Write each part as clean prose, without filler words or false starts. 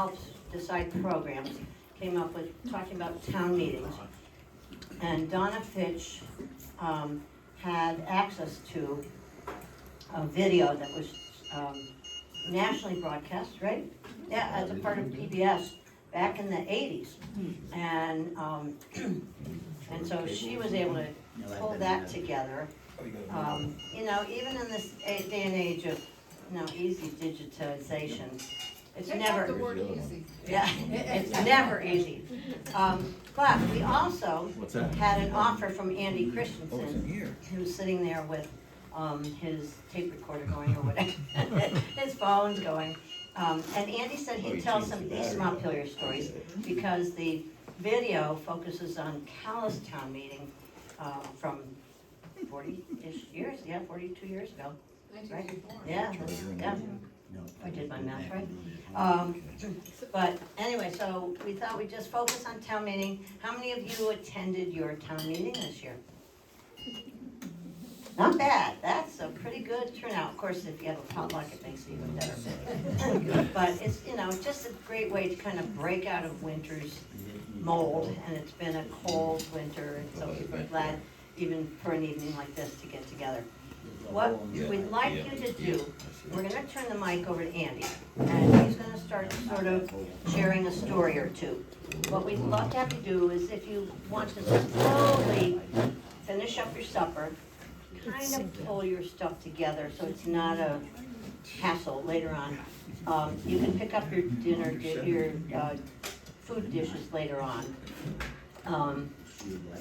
helps decide programs, came up with talking about town meetings. And Donna Fitch had access to a video that was nationally broadcast, right? Yeah, as a part of PBS back in the 80s. And so she was able to pull that together. You know, even in this day and age of, easy digitization, it's never, the word easy. yeah, it's never easy. But we also had an offer from Andy Christensen, who's sitting there with his tape recorder going or whatever, his phone's going. And Andy said he'd tell some East Montpelier stories because the video focuses on Calais town meeting from 40-ish years, 42 years ago. Right? Yeah, yeah. I did my math right. But anyway, so we thought we'd just focus on town meeting. How many of you attended your town meeting this year? Not bad. That's a pretty good turnout. Of course, if you have a potluck, it makes it even better. But it's, it's just a great way to kind of break out of winter's mold. And it's been a cold winter, and so we're glad, even for an evening like this, to get together. What we'd like you to do, we're going to turn the mic over to Andy, and he's going to start sort of sharing a story or two. What we'd love to have you do is, if you want to slowly finish up your supper, kind of pull your stuff together so it's not a hassle later on. You can pick up your dinner, your food dishes later on.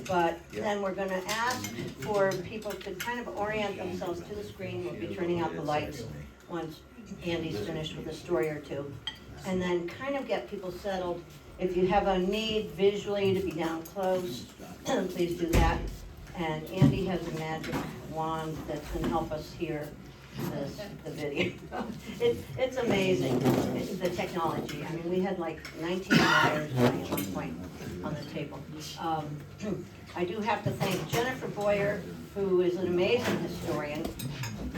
But then we're going to ask for people to kind of orient themselves to the screen. We'll be turning out the lights once Andy's finished with a story or two. And then kind of get people settled. If you have a need visually to be down close, please do that. And Andy has a magic wand that can help us hear the video. It's amazing, the technology. I mean, we had like 19 wires at one point on the table. I do have to thank Jennifer Boyer, who is an amazing historian.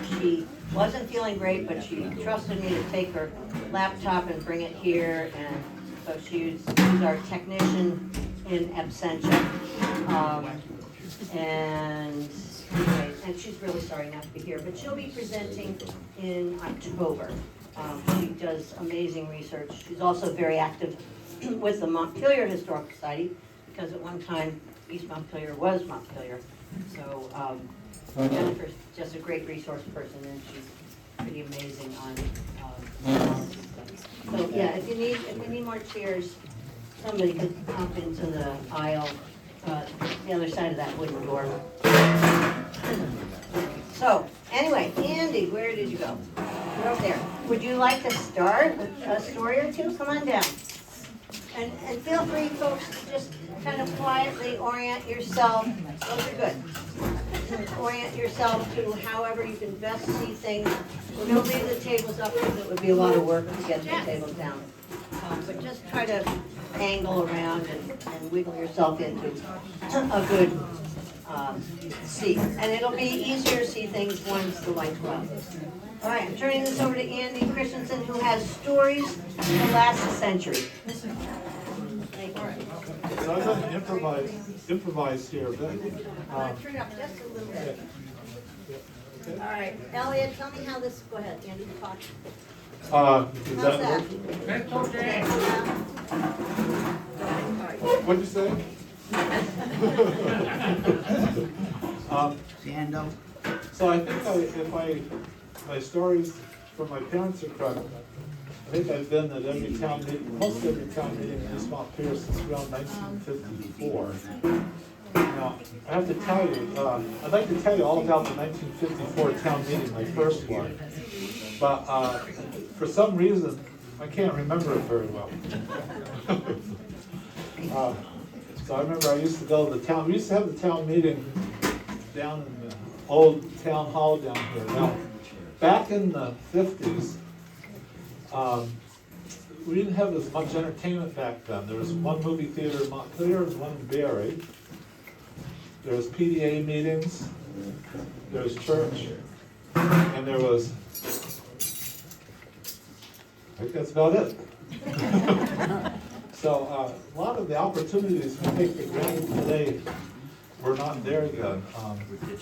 She wasn't feeling great, but she trusted me to take her laptop and bring it here, and so she's our technician in absentia. And she's really sorry not to be here, but she'll be presenting in October. She does amazing research. She's also very active with the Montpelier Historical Society, because at one time East Montpelier was Montpelier. So Jennifer's just a great resource person, and she's pretty amazing on stuff. So yeah, if we need more chairs, somebody could hop into the aisle, the other side of that wooden door. So anyway, Andy, where did you go? You're over there. Would you like to start with a story or two? Come on down. And feel free, folks, to just kind of quietly orient yourself. Those are good. Orient yourself to however you can best see things. Don't leave the tables up, because it would be a lot of work to get the tables down. But just try to angle around and wiggle yourself into a good seat. And it'll be easier to see things once the lights go out. All right, I'm turning this over to Andy Christensen, who has stories from last century. Thank you. So I'm going to improvise here, but I'm going to turn it up just a little bit. okay. All right, Elliot, tell me how this, go ahead, Andy, talk. Does How's that that? work? That's okay. What'd you say? So I think if my stories from my parents are correct, I think I've been at every town meeting, most every town meeting in East Montpelier since around 1954. Now, I have to tell you, I'd like to tell you all about the 1954 town meeting, my first one. But for some reason, I can't remember it very well. So I remember I used to go to the town, we used to have the town meeting down in the old town hall down here. Now, back in the 50s, we didn't have as much entertainment back then. There was one movie theater in Montpelier and one in Barrie. There was PDA meetings, there was church, and there was, I think that's about it. So a lot of the opportunities we take for granted today were not there then.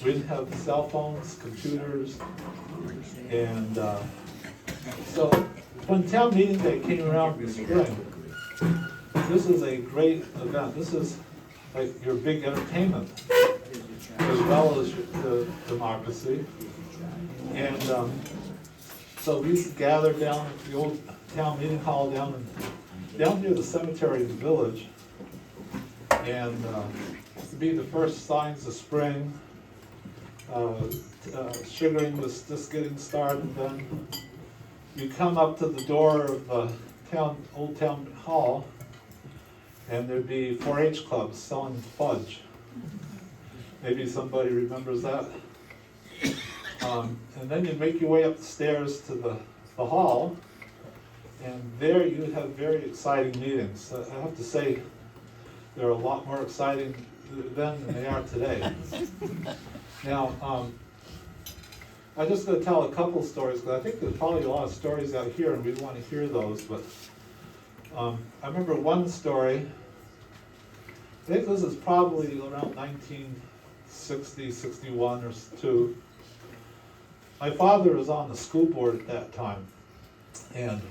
We didn't have cell phones, computers, and so when town meeting day came around in the spring, this is a great event. This is like your big entertainment as well as the democracy. And so we used to gather down at the old town meeting hall down near the cemetery in the village, and to be the first signs of spring. Sugaring was just getting started then. You come up to the door of the old town hall, and there'd be 4-H clubs selling fudge. Maybe somebody remembers that. And then you make your way up the stairs to the hall, and there you would have very exciting meetings. I have to say, they're a lot more exciting then than they are today. Now, I'm just going to tell a couple stories, because I think there's probably a lot of stories out here, and we want to hear those. But I remember one story. I think this is probably around 1960, 61 or 2. My father was on the school board at that time, and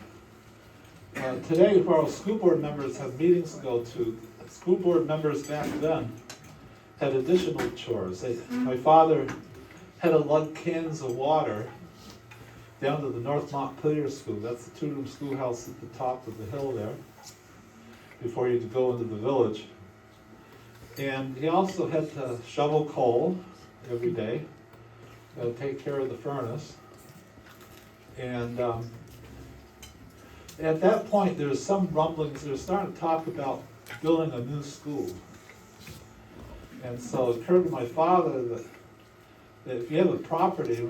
today, while school board members have meetings to go to, school board members back then had additional chores. My father had to lug cans of water down to the North Montpelier school. That's the 2-room schoolhouse at the top of the hill there, before you go into the village. And he also had to shovel coal every day, take care of the furnace. And at that point, there's some rumblings. They're starting to talk about building a new school. And so it occurred to my father that if you have a property, if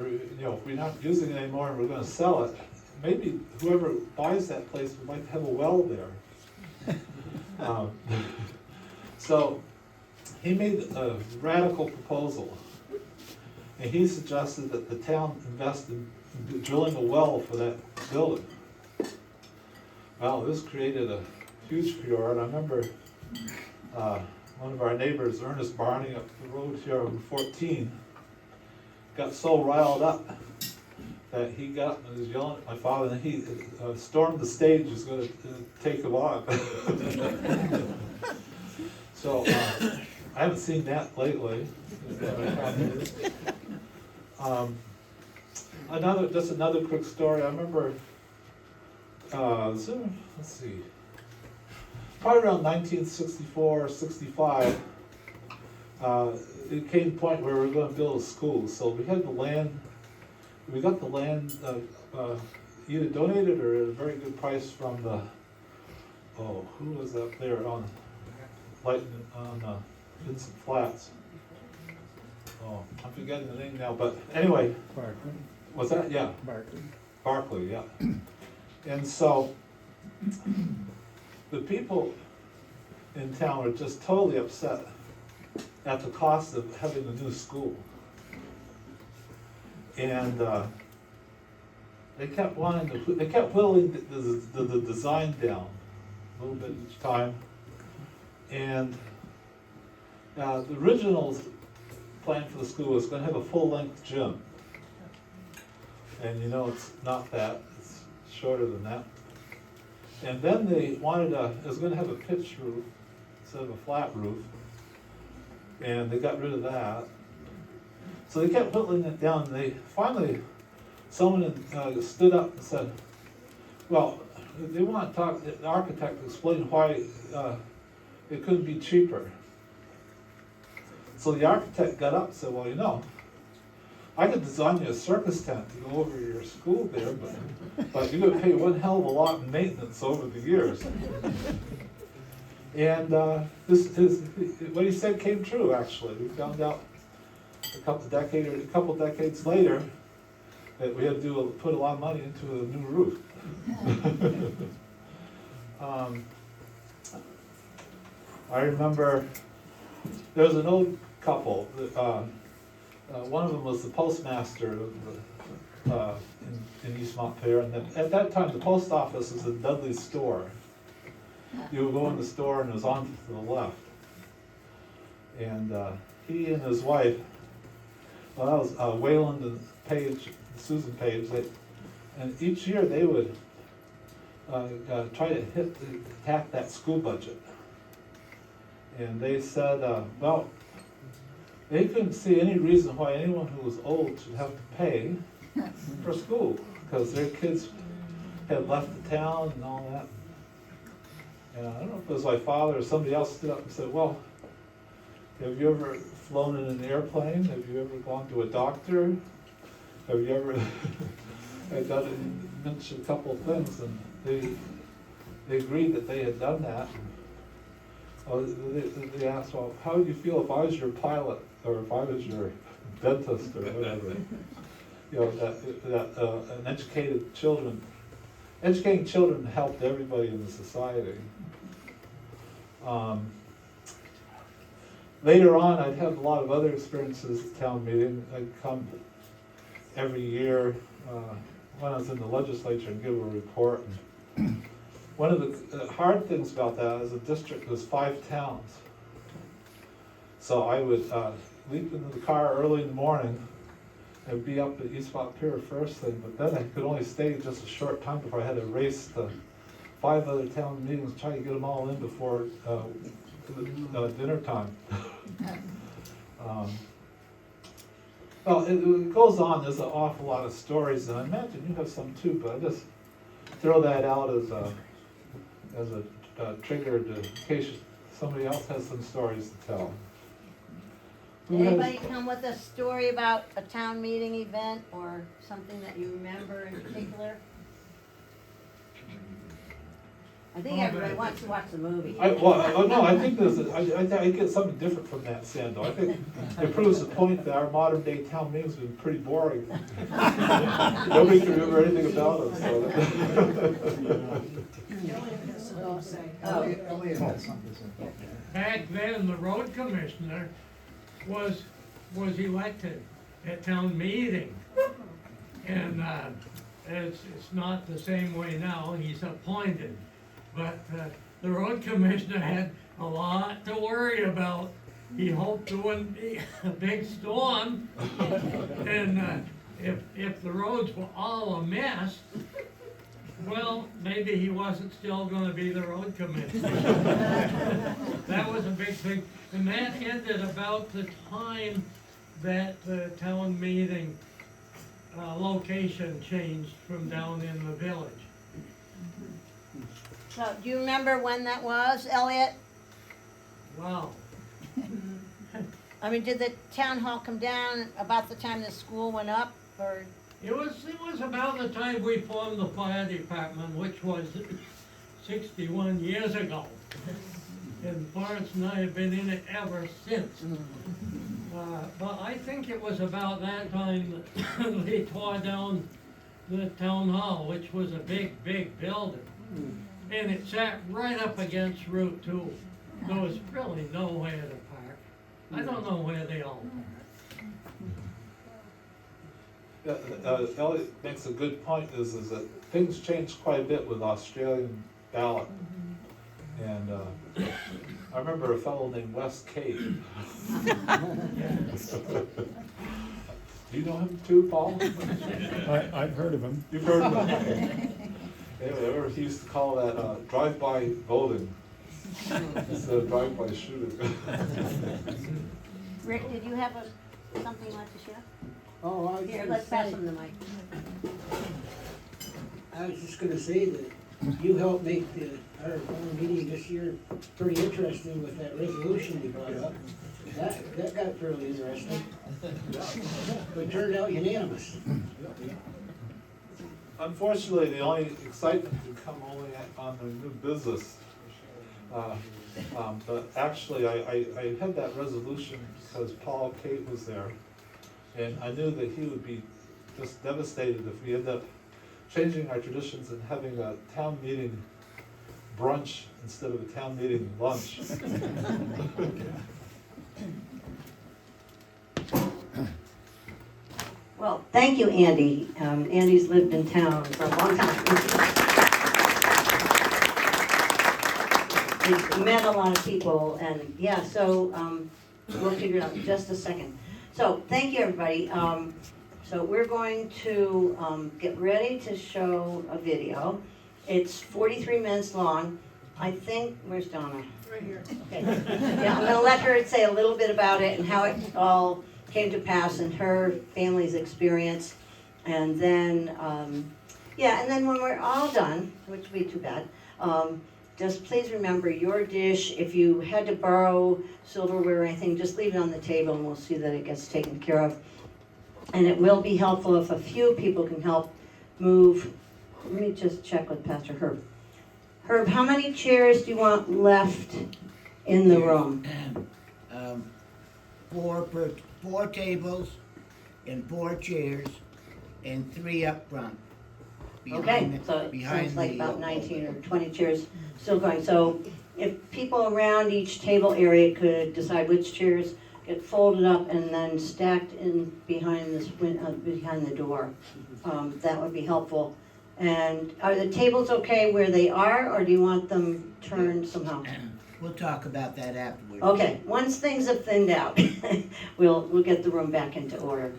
we're not using it anymore and we're going to sell it, maybe whoever buys that place would like to have a well there. So he made a radical proposal, and he suggested that the town invest in drilling a well for that building. Well, this created a huge furor. I remember one of our neighbors, Ernest Barney, up the road here on 14, got so riled up that he got up and was yelling at my father, and he stormed the stage. He was going to take him on. So I haven't seen that lately. Another quick story. I remember, let's see, probably around 1964 or 65, it came to a point where we were going to build a school. So we had the land, we got the land either donated or at a very good price from the, who was up there on Vincent Flats? I'm forgetting the name now, but anyway. Barkley. What's that? Yeah. Barkley, yeah. And so the people in town were just totally upset at the cost of having a new school. And they kept whittling the design down a little bit each time. And the original plan for the school was going to have a full-length gym. And it's not that, it's shorter than that. And then they wanted it was going to have a pitched roof instead of a flat roof. And they got rid of that. So they kept whittling it down, and they finally, someone stood up and said, well, they want to talk, the architect to explain why it couldn't be cheaper. So the architect got up and said, well, I could design you a circus tent to go over your school there, but you're going to pay one hell of a lot in maintenance over the years. And what he said came true, actually. We found out a couple decades later that we had to put a lot of money into a new roof. I remember there was an old couple. One of them was the postmaster of the in East Montpelier, and then, at that time, the post office was in Dudley's store. You would go in the store and it was on to the left. And he and his wife, well, that was Wayland and Page, Susan Page, and each year they would try to attack that school budget. And they said, well, they couldn't see any reason why anyone who was old should have to pay for school, because their kids had left the town and all that. And I don't know if it was my father or somebody else stood up and said, well, have you ever flown in an airplane? Have you ever gone to a doctor? Have you ever, I got to mention a couple of things, and they agreed that they had done that. They asked, well, how would you feel if I was your pilot, or if I was your dentist, or whatever? You know, that educating children helped everybody in the society. Later on, I'd had a lot of other experiences at town meeting. I'd come every year when I was in the legislature and give a report. One of the hard things about that is the district was 5 towns. So I would leap into the car early in the morning and be up at East Montpelier first thing, but then I could only stay just a short time before I had to race to 5 other town meetings, try to get them all in before dinner time. Well, it goes on. There's an awful lot of stories, and I imagine you have some too, but I just throw that out as a trigger in case somebody else has some stories to tell. Did anybody come with a story about a town meeting event or something that you remember in particular? I think everybody wants to watch the movie. No, I think I get something different from that, Sando. I think it proves the point that our modern day town meetings have been pretty boring. Nobody can remember anything about them. So. Back then, the road commissioner was elected at town meeting. And it's not the same way now, he's appointed. But the road commissioner had a lot to worry about. He hoped there wouldn't be a big storm. And if the roads were all a mess, well, maybe he wasn't still gonna be the road commissioner. That was a big thing. And that ended about the time that the town meeting location changed from down in the village. So, do you remember when that was, Elliot? Wow. I mean, did the town hall come down about the time the school went up, or? It was about the time we formed the fire department, which was 61 years ago. And Florence and I have been in it ever since. But I think it was about that time that they tore down the town hall, which was a big, big building. And it sat right up against Route 2. There was really nowhere to park. I don't know where they all parked. Elliot makes a good point, is that things changed quite a bit with Australian ballot. And I remember a fellow named Wes Cade. Do you know him too, Paul? I've heard of him. You've heard of him? Anyway, he used to call that drive-by voting instead of drive-by shooting. Rick, did you have something you'd like to share? Oh, I was Here, gonna let's pass say, him the mic. I was just gonna say that you helped make our meeting this year pretty interesting with that resolution you brought up. That got fairly interesting. But it turned out unanimous. Unfortunately, the only excitement could come only on the new business. But actually, I had that resolution because Paul Kate was there. And I knew that he would be just devastated if we end up changing our traditions and having a town meeting brunch instead of a town meeting lunch. Well, thank you, Andy. Andy's lived in town for a long time. He's met a lot of people, and yeah, so we'll figure it out in just a second. So, thank you, everybody. So we're going to get ready to show a video. It's 43 minutes long. I think, where's Donna? Right here. Okay. Yeah, I'm gonna let her say a little bit about it and how it all came to pass and her family's experience. And then, yeah, and then when we're all done, which would be too bad, just please remember your dish. If you had to borrow silverware or anything, just leave it on the table and we'll see that it gets taken care of. And it will be helpful if a few people can help move. Let me just check with Pastor Herb. Herb, how many chairs do you want left in the room? Four tables and 4 chairs and 3 up front. Okay, so it sounds like about 19 or 20 chairs still going. So if people around each table area could decide which chairs get folded up and then stacked in behind this behind the door, that would be helpful. And are the tables okay where they are, or do you want them turned somehow? We'll talk about that afterwards. Okay, once things have thinned out, we'll get the room back into order.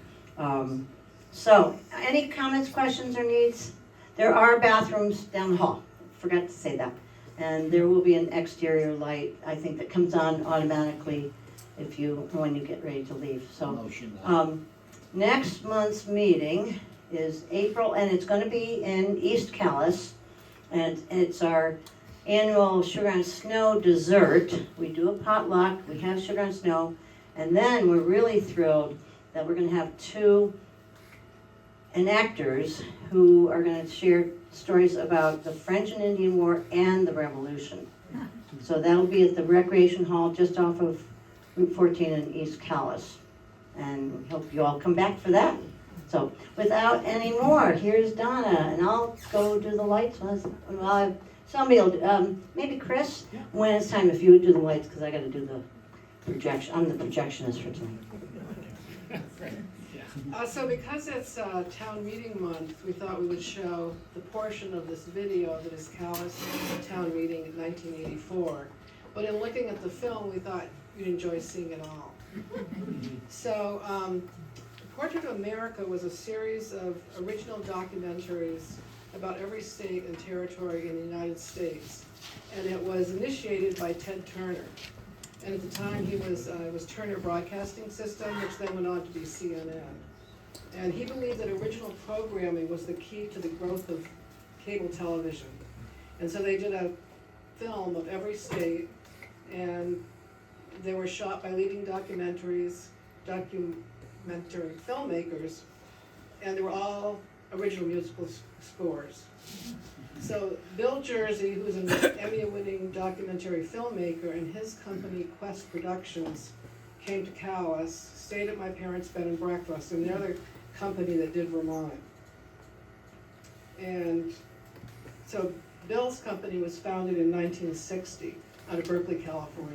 So, any comments, questions, or needs? There are bathrooms down the hall. Forgot to say that. And there will be an exterior light, I think, that comes on automatically when you get ready to leave. So, Motion. next month's meeting is April, and it's going to be in East Calais, and it's our annual Sugar and Snow dessert. We do a potluck, we have sugar and snow, and then we're really thrilled that we're going to have 2 enactors who are going to share stories about the French and Indian War and the Revolution. So that'll be at the Recreation Hall just off of Route 14 in East Calais, and we hope you all come back for that. So, without any more, here's Donna, and I'll go do the lights. Somebody will, maybe Chris, when it's time, if you would do the lights, because I got to do the projection. I'm the projectionist for tonight. So because it's town meeting month, we thought we would show the portion of this video that is Calais town meeting in 1984. But in looking at the film, we thought you'd enjoy seeing it all. So, Portrait of America was a series of original documentaries about every state and territory in the United States. And it was initiated by Ted Turner. And at the time it was Turner Broadcasting System, which then went on to be CNN. And he believed that original programming was the key to the growth of cable television. And so they did a film of every state, and they were shot by leading documentary filmmakers, and they were all original musical scores. So Bill Jersey, who's an Emmy-winning documentary filmmaker, and his company Quest Productions came to Calais, stayed at my parents' bed and breakfast, and they're the company that did Vermont. And so Bill's company was founded in 1960 out of Berkeley, California.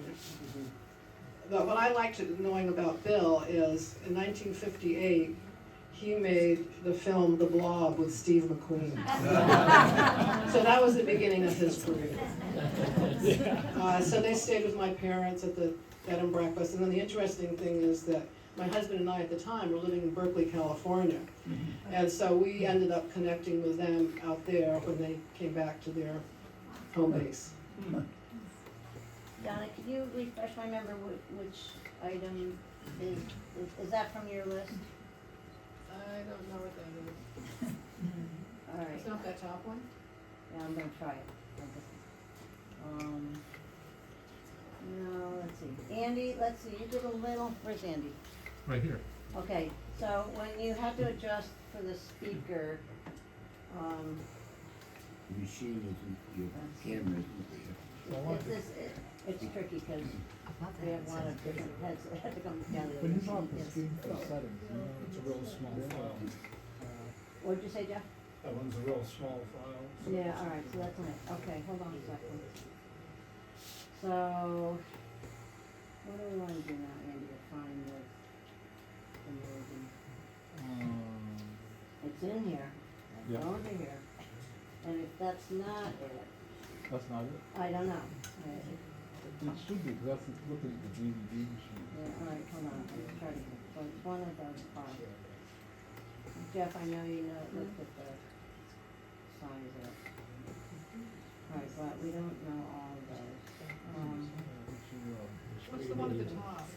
But what I liked knowing about Bill is in 1958, he made the film The Blob with Steve McQueen. So that was the beginning of his career. So they stayed with my parents at the bed and breakfast. And then the interesting thing is that my husband and I at the time were living in Berkeley, California. And so we ended up connecting with them out there when they came back to their home base. Donna, can you refresh my memory which item is that from your list? I don't know what that is. All right, It's not that top one? yeah, I'm gonna try it. No, let's see. Andy, let's see, you did a little, where's Andy? Right here. Okay, so when you had to adjust for the speaker, Machine isn't, your camera isn't there. it's tricky because we have a lot of different heads that have to come together. When you talk the Yes. screen settings, you know, it's a real small file. What'd you say, Jeff? That one's a real small file. so- Yeah, all right, so that's on it. Okay, hold on a second. So, what do we want to do now, Andy, to find the movie? in here, Yeah. go over here, and if that's not it, That's not it. I don't know. It should be, because that's looking at the DVD machine. Yeah, all right, hold on, I'm trying to, so it's one of those five. Jeff, I know you know, looked at the size of it. All right, but we don't know all of those. What's the one at the top?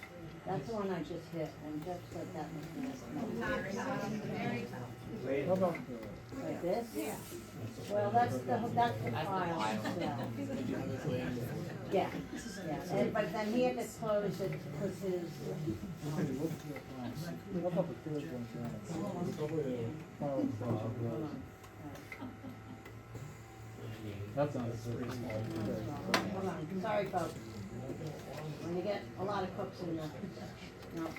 That's the one I just hit, and Jeff said that was the next one. How about Like this? Yeah. Well, that's the file, yeah. Yeah, and, but then he had to close it because his, how about the third one down? Probably a file hold file. on. That's not a very small. Hold on, sorry folks. When you get a lot of cooks in the, no,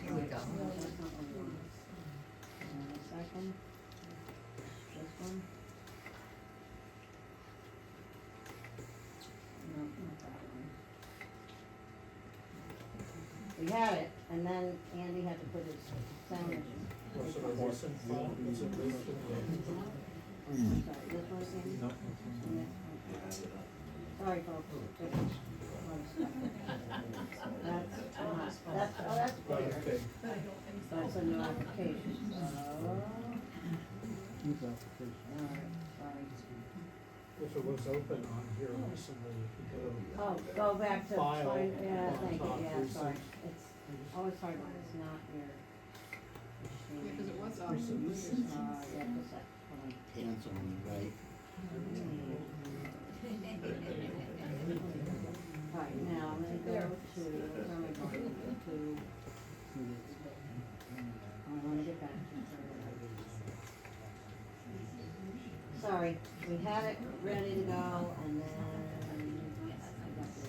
here we go. That's not what we want. A second. This one. No, not that one. We had it, and then Andy had to put his sound in. What's it, a recent file? What's it, recent? Sorry, this one, Andy? No. The next one. Sorry, folks. There's a lot of stuff. That's clear. Okay. That's a new application, so, Huge application. alright, sorry. If it was open on here recently, you could go. Oh, go back to, File find, yeah, on thank you, top, yeah, recent. sorry. It's always hard when it's not your Yeah, machine. because it was up. Yeah, just that, hold on. Hands on the right. Alright, now, I'm gonna go to, where am I going to? I wanna get back to it. Sorry, we had it ready to go, and then I got this.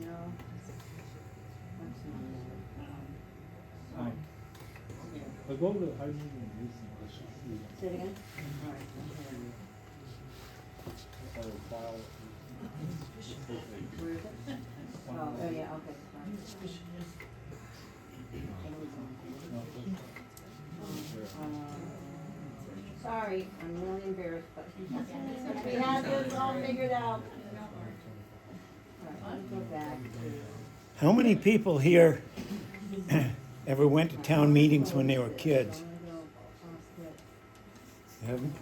No. That's not it. But go to the high meeting recent, I should see. Say it again? Alright, okay. File. Where is it? Oh, yeah, okay, fine. Sorry, I'm really embarrassed, but we have this all figured out. Alright, let's go back to. How many people here ever went to town meetings when they were kids? Haven't?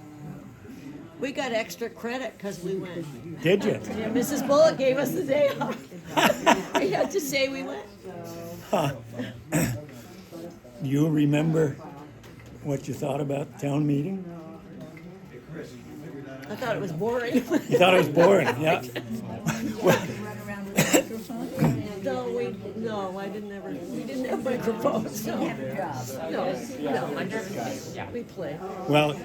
We got extra credit because we went. Did you? Yeah, Mrs. Bullock gave us the day off. We had to say we went. Huh. Do you remember what you thought about the town meeting? I thought it was boring. You thought it was boring, yeah? No, I didn't ever, we didn't have microphones, no. No, we play. Well,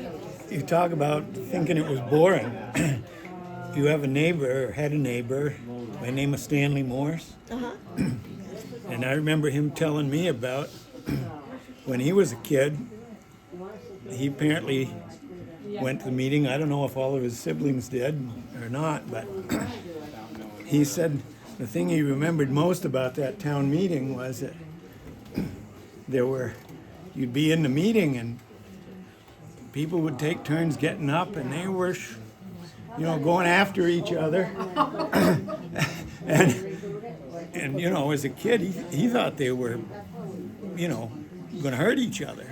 you talk about thinking it was boring. You have a neighbor, or had a neighbor, by the name of Stanley Morse. Uh-huh. And I remember him telling me about when he was a kid, he apparently went to the meeting. I don't know if all of his siblings did or not, but he said the thing he remembered most about that town meeting was that you'd be in the meeting and people would take turns getting up and they were, going after each other. and as a kid, he thought they were, going to hurt each other.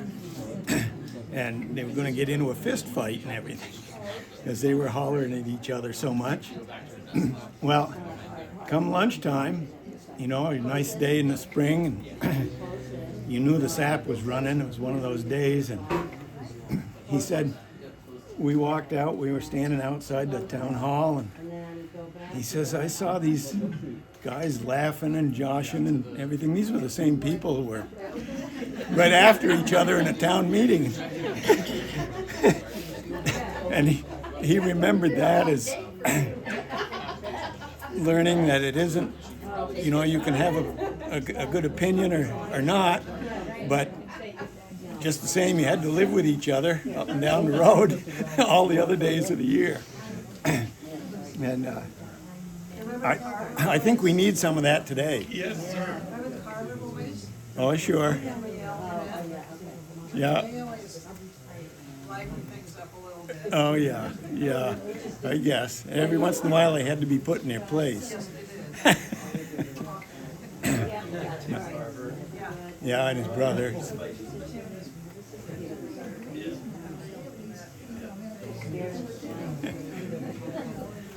And they were going to get into a fist fight and everything because they were hollering at each other so much. Well, come lunchtime, a nice day in the spring, and you knew the sap was running. It was one of those days, and he said, we walked out, we were standing outside the town hall, and he says, I saw these guys laughing and joshing and everything. These were the same people who were right after each other in a town meeting. And he remembered that as learning that it isn't, you can have a good opinion or not, but just the same, you had to live with each other up and down the road all the other days of the year. And I think we need some of that today. Yes, sir. Remember the Carver boys? Oh, sure. Yeah. They always liven things up a little bit. Oh, yeah. Yeah. I guess. Every once in a while they had to be put in their place. Yes, they did. Yeah, and his brother.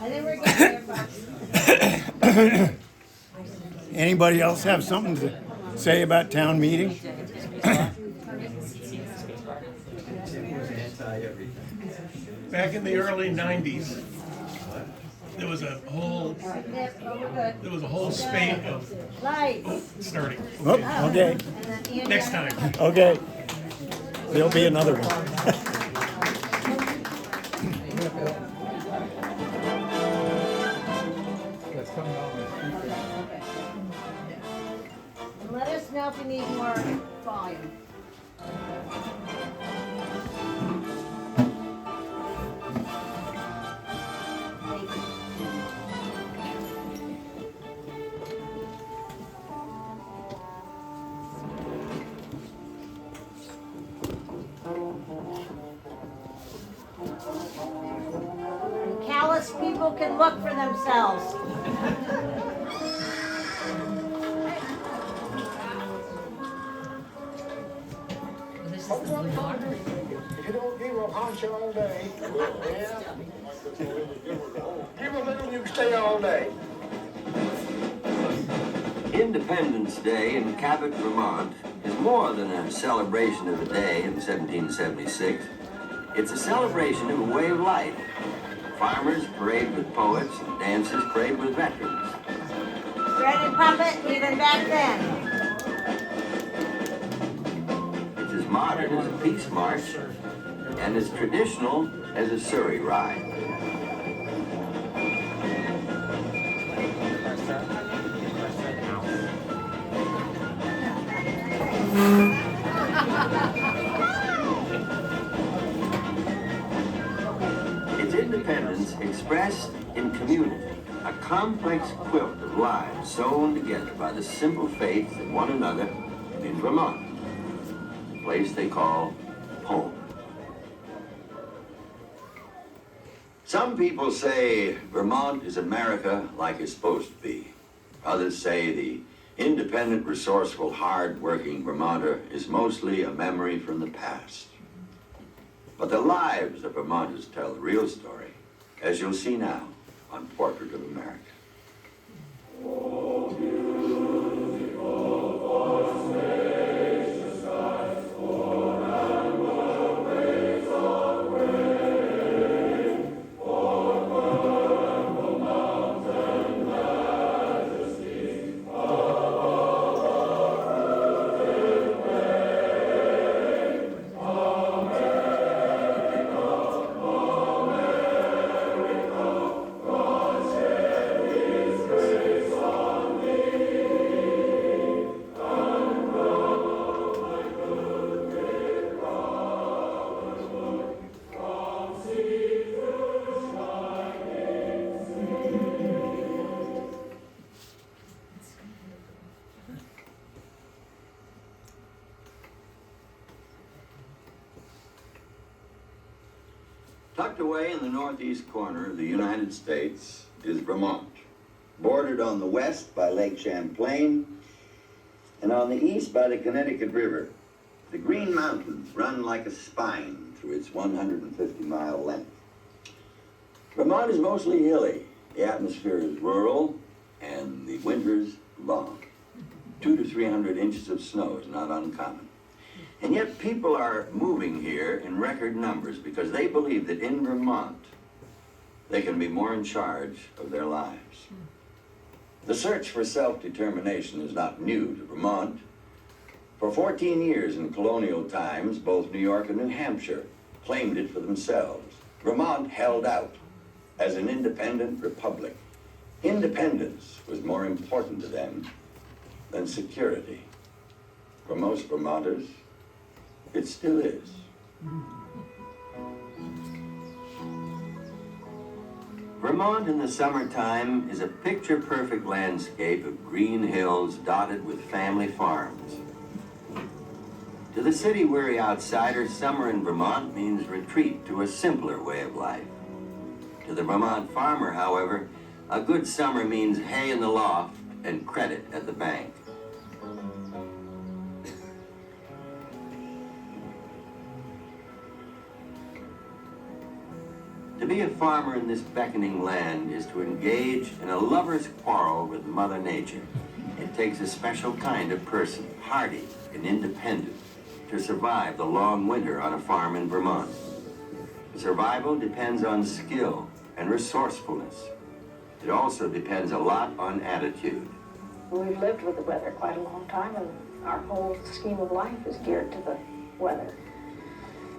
I think we're getting there, folks. Anybody else have something to say about town meeting? Back in the early 90s, there was a whole spate of Lights. starting. Oh, okay. Next time. Okay. There'll be another one. That's coming out on the speaker. And let us know if you need more volume. Thank you. And callous people can look for themselves. If you don't give a hunch all day, yeah, give a little, you can stay all day. Independence Day in Cabot, Vermont is more than a celebration of a day in 1776. It's a celebration of a way of life. Farmers parade with poets and dancers parade with veterans. Bread and puppet, even back then. It's as modern as a peace march and as traditional as a Surrey ride. Its independence expressed in community, a complex quilt of lives sewn together by the simple faith in one another in Vermont, a place they call home. Some people say Vermont is America like it's supposed to be. Others say the independent, resourceful, hard-working Vermonter is mostly a memory from the past. But the lives of Vermonters tell the real story, as you'll see now on Portrait of America. Tucked away in the northeast corner of the United States is Vermont, bordered on the west by Lake Champlain and on the east by the Connecticut River. The Green Mountains run like a spine through its 150-mile length. Vermont is mostly hilly. The atmosphere is rural and the winters long. 200 to 300 inches of snow is not uncommon. And yet people are moving here in record numbers because they believe that in Vermont, they can be more in charge of their lives. The search for self-determination is not new to Vermont. For 14 years in colonial times, both New York and New Hampshire claimed it for themselves. Vermont held out as an independent republic. Independence was more important to them than security. For most Vermonters, it still is. Vermont in the summertime is a picture-perfect landscape of green hills dotted with family farms. To the city-weary outsider, summer in Vermont means retreat to a simpler way of life. To the Vermont farmer, however, a good summer means hay in the loft and credit at the bank. To be a farmer in this beckoning land is to engage in a lover's quarrel with Mother Nature. It takes a special kind of person, hardy and independent, to survive the long winter on a farm in Vermont. Survival depends on skill and resourcefulness. It also depends a lot on attitude. We've lived with the weather quite a long time, and our whole scheme of life is geared to the weather.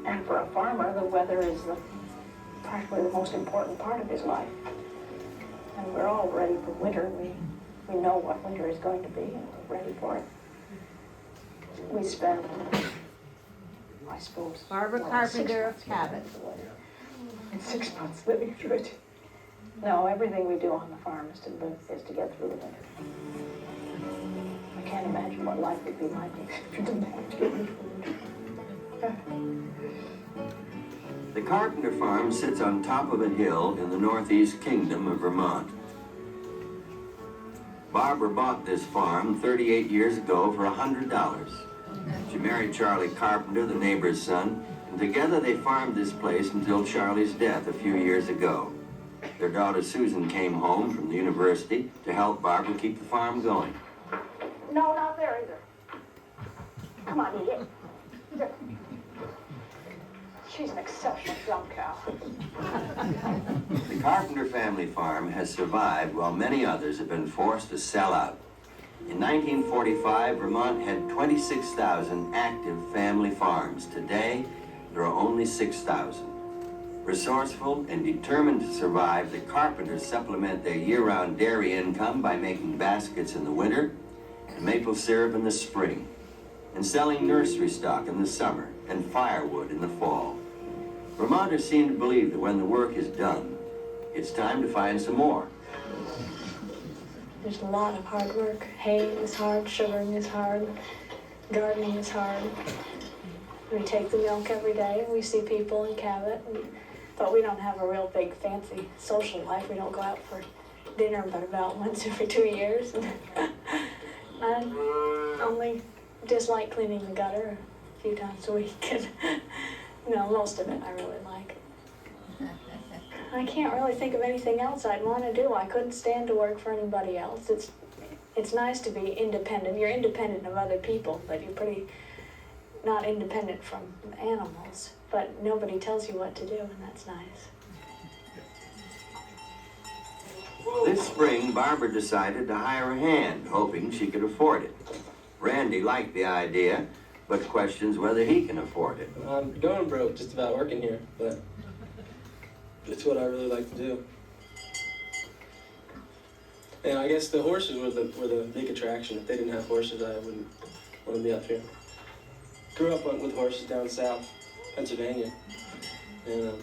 And for a farmer, the weather is practically the most important part of his life. And we're all ready for winter. We know what winter is going to be, and we're ready for it. We spend, I suppose, Barbara Carpenter of Cabot. 6 months living through it. No, everything we do on the farm is to get through the winter. I can't imagine what life would be like if you didn't have to get through the winter. The Carpenter farm sits on top of a hill in the northeast kingdom of Vermont. Barbara bought this farm 38 years ago for $100. She married Charlie Carpenter, the neighbor's son, and together they farmed this place until Charlie's death a few years ago. Their daughter Susan came home from the university to help Barbara keep the farm going. No, not there either. Come on, eat it. She's an exceptional young cow. The Carpenter family farm has survived while many others have been forced to sell out. In 1945, Vermont had 26,000 active family farms. Today, there are only 6,000. Resourceful and determined to survive, the Carpenters supplement their year-round dairy income by making baskets in the winter and maple syrup in the spring, and selling nursery stock in the summer and firewood in the fall. Vermonters seem to believe that when the work is done, it's time to find some more. There's a lot of hard work. Haying is hard, sugaring is hard, gardening is hard. We take the milk every day, and we see people in Cabot, but we don't have a real big fancy social life. We don't go out for dinner but about once every 2 years. I only dislike cleaning the gutter a few times a week. No, most of it I really like. I can't really think of anything else I'd want to do. I couldn't stand to work for anybody else. It's nice to be independent. You're independent of other people, but you're pretty not independent from animals. But nobody tells you what to do, and that's nice. This spring, Barbara decided to hire a hand, hoping she could afford it. Randy liked the idea, but questions whether he can afford it. I'm going broke just about working here, but it's what I really like to do. And I guess the horses were the big attraction. If they didn't have horses, I wouldn't want to be up here. Grew up with horses down south, Pennsylvania, and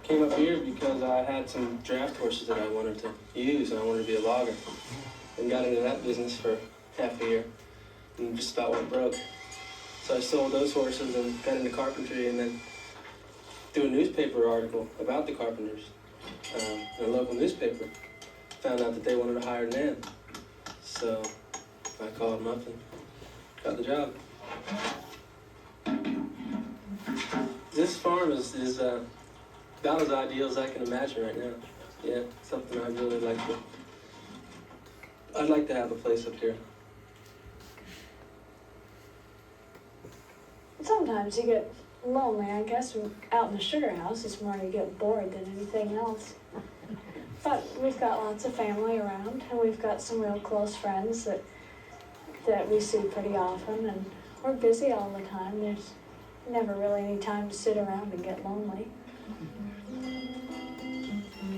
came up here because I had some draft horses that I wanted to use, and I wanted to be a logger. And got into that business for half a year, and just about went broke. So I sold those horses and got into carpentry, and then through a newspaper article about the Carpenters, in a local newspaper, found out that they wanted to hire an hand. So I called them up and got the job. This farm is about as ideal as I can imagine right now. Yeah, something I'd really like to. I'd like to have a place up here. Sometimes you get lonely, I guess. Out in the sugar house, it's more you get bored than anything else. But we've got lots of family around, and we've got some real close friends that we see pretty often, and we're busy all the time. There's never really any time to sit around and get lonely.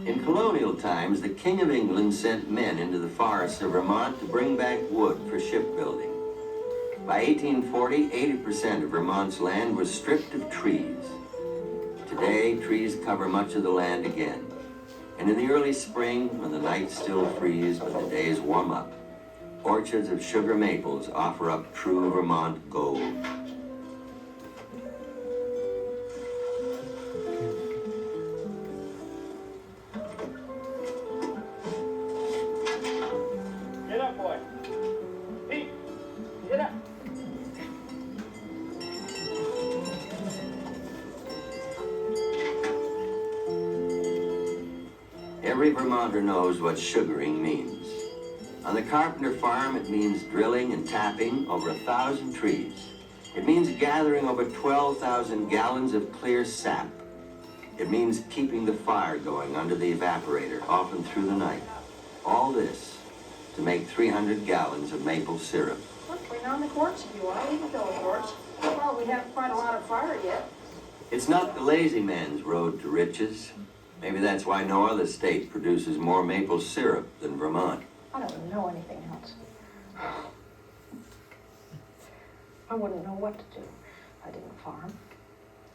In colonial times, the King of England sent men into the forests of Vermont to bring back wood for shipbuilding. By 1840, 80% of Vermont's land was stripped of trees. Today, trees cover much of the land again. And in the early spring, when the nights still freeze but the days warm up, orchards of sugar maples offer up true Vermont gold. Get up, boy. Pete, get up. Every Vermonter knows what sugaring means. On the Carpenter farm, it means drilling and tapping over 1,000 trees. It means gathering over 12,000 gallons of clear sap. It means keeping the fire going under the evaporator, often through the night. All this to make 300 gallons of maple syrup. Look, we're on the quartz if you want, you can fill the quartz. Well, we haven't quite a lot of fire yet. It's not the lazy man's road to riches. Maybe that's why no other state produces more maple syrup than Vermont. I don't know anything else. I wouldn't know what to do if I didn't farm.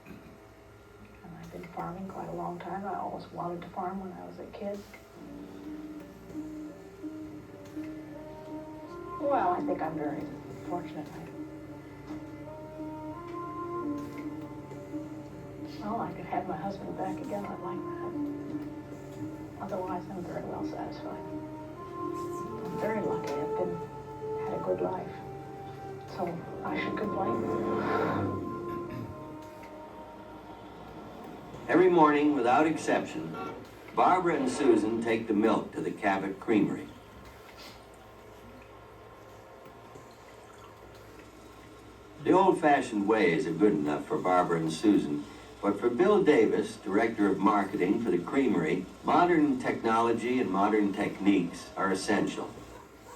And I've been farming quite a long time. I always wanted to farm when I was a kid. Well, I think I'm very fortunate. Well, I could have my husband back again. I'd like that. Otherwise, I'm very well satisfied. I'm very lucky. I've had a good life. So I should complain. Every morning, without exception, Barbara and Susan take the milk to the Cabot Creamery. The old-fashioned ways are good enough for Barbara and Susan, but for Bill Davis, Director of Marketing for the Creamery, modern technology and modern techniques are essential.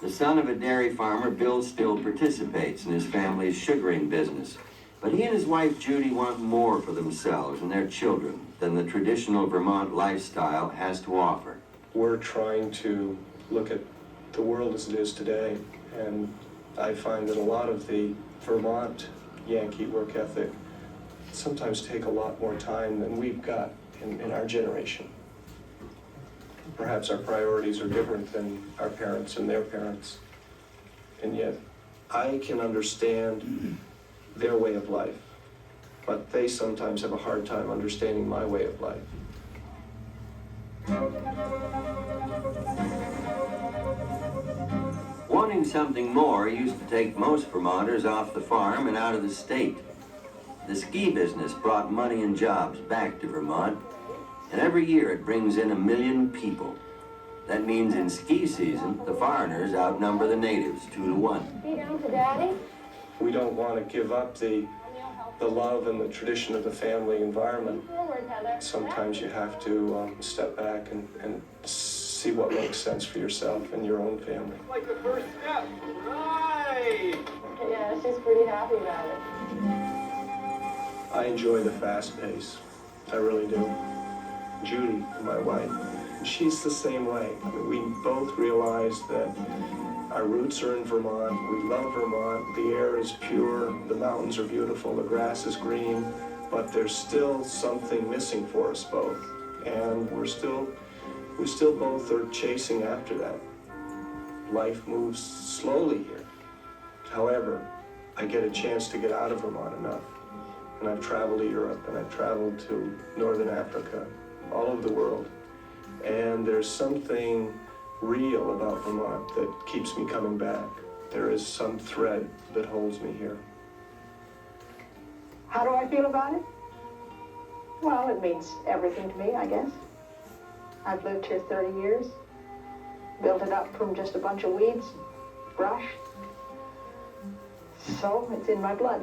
The son of a dairy farmer, Bill still participates in his family's sugaring business, but he and his wife Judy want more for themselves and their children than the traditional Vermont lifestyle has to offer. We're trying to look at the world as it is today, and I find that a lot of the Vermont Yankee work ethic sometimes take a lot more time than we've got in our generation. Perhaps our priorities are different than our parents and their parents, and yet I can understand their way of life, but they sometimes have a hard time understanding my way of life. Wanting something more used to take most Vermonters off the farm and out of the state. The ski business brought money and jobs back to Vermont, and every year it brings in 1 million people. That means in ski season, the foreigners outnumber the natives 2 to 1. You down for Daddy? We don't want to give up the love and the tradition of the family environment. Sometimes you have to step back and see what makes sense for yourself and your own family. Like the first step. Right. Yeah, she's pretty happy about it. I enjoy the fast pace. I really do. Judy, my wife, she's the same way. I mean, we both realize that our roots are in Vermont. We love Vermont. The air is pure. The mountains are beautiful. The grass is green. But there's still something missing for us both. And we still both are chasing after that. Life moves slowly here. However, I get a chance to get out of Vermont enough. And I've traveled to Europe, and I've traveled to Northern Africa, all over the world. And there's something real about Vermont that keeps me coming back. There is some thread that holds me here. How do I feel about it? Well, it means everything to me, I guess. I've lived here 30 years, built it up from just a bunch of weeds, brush. So it's in my blood.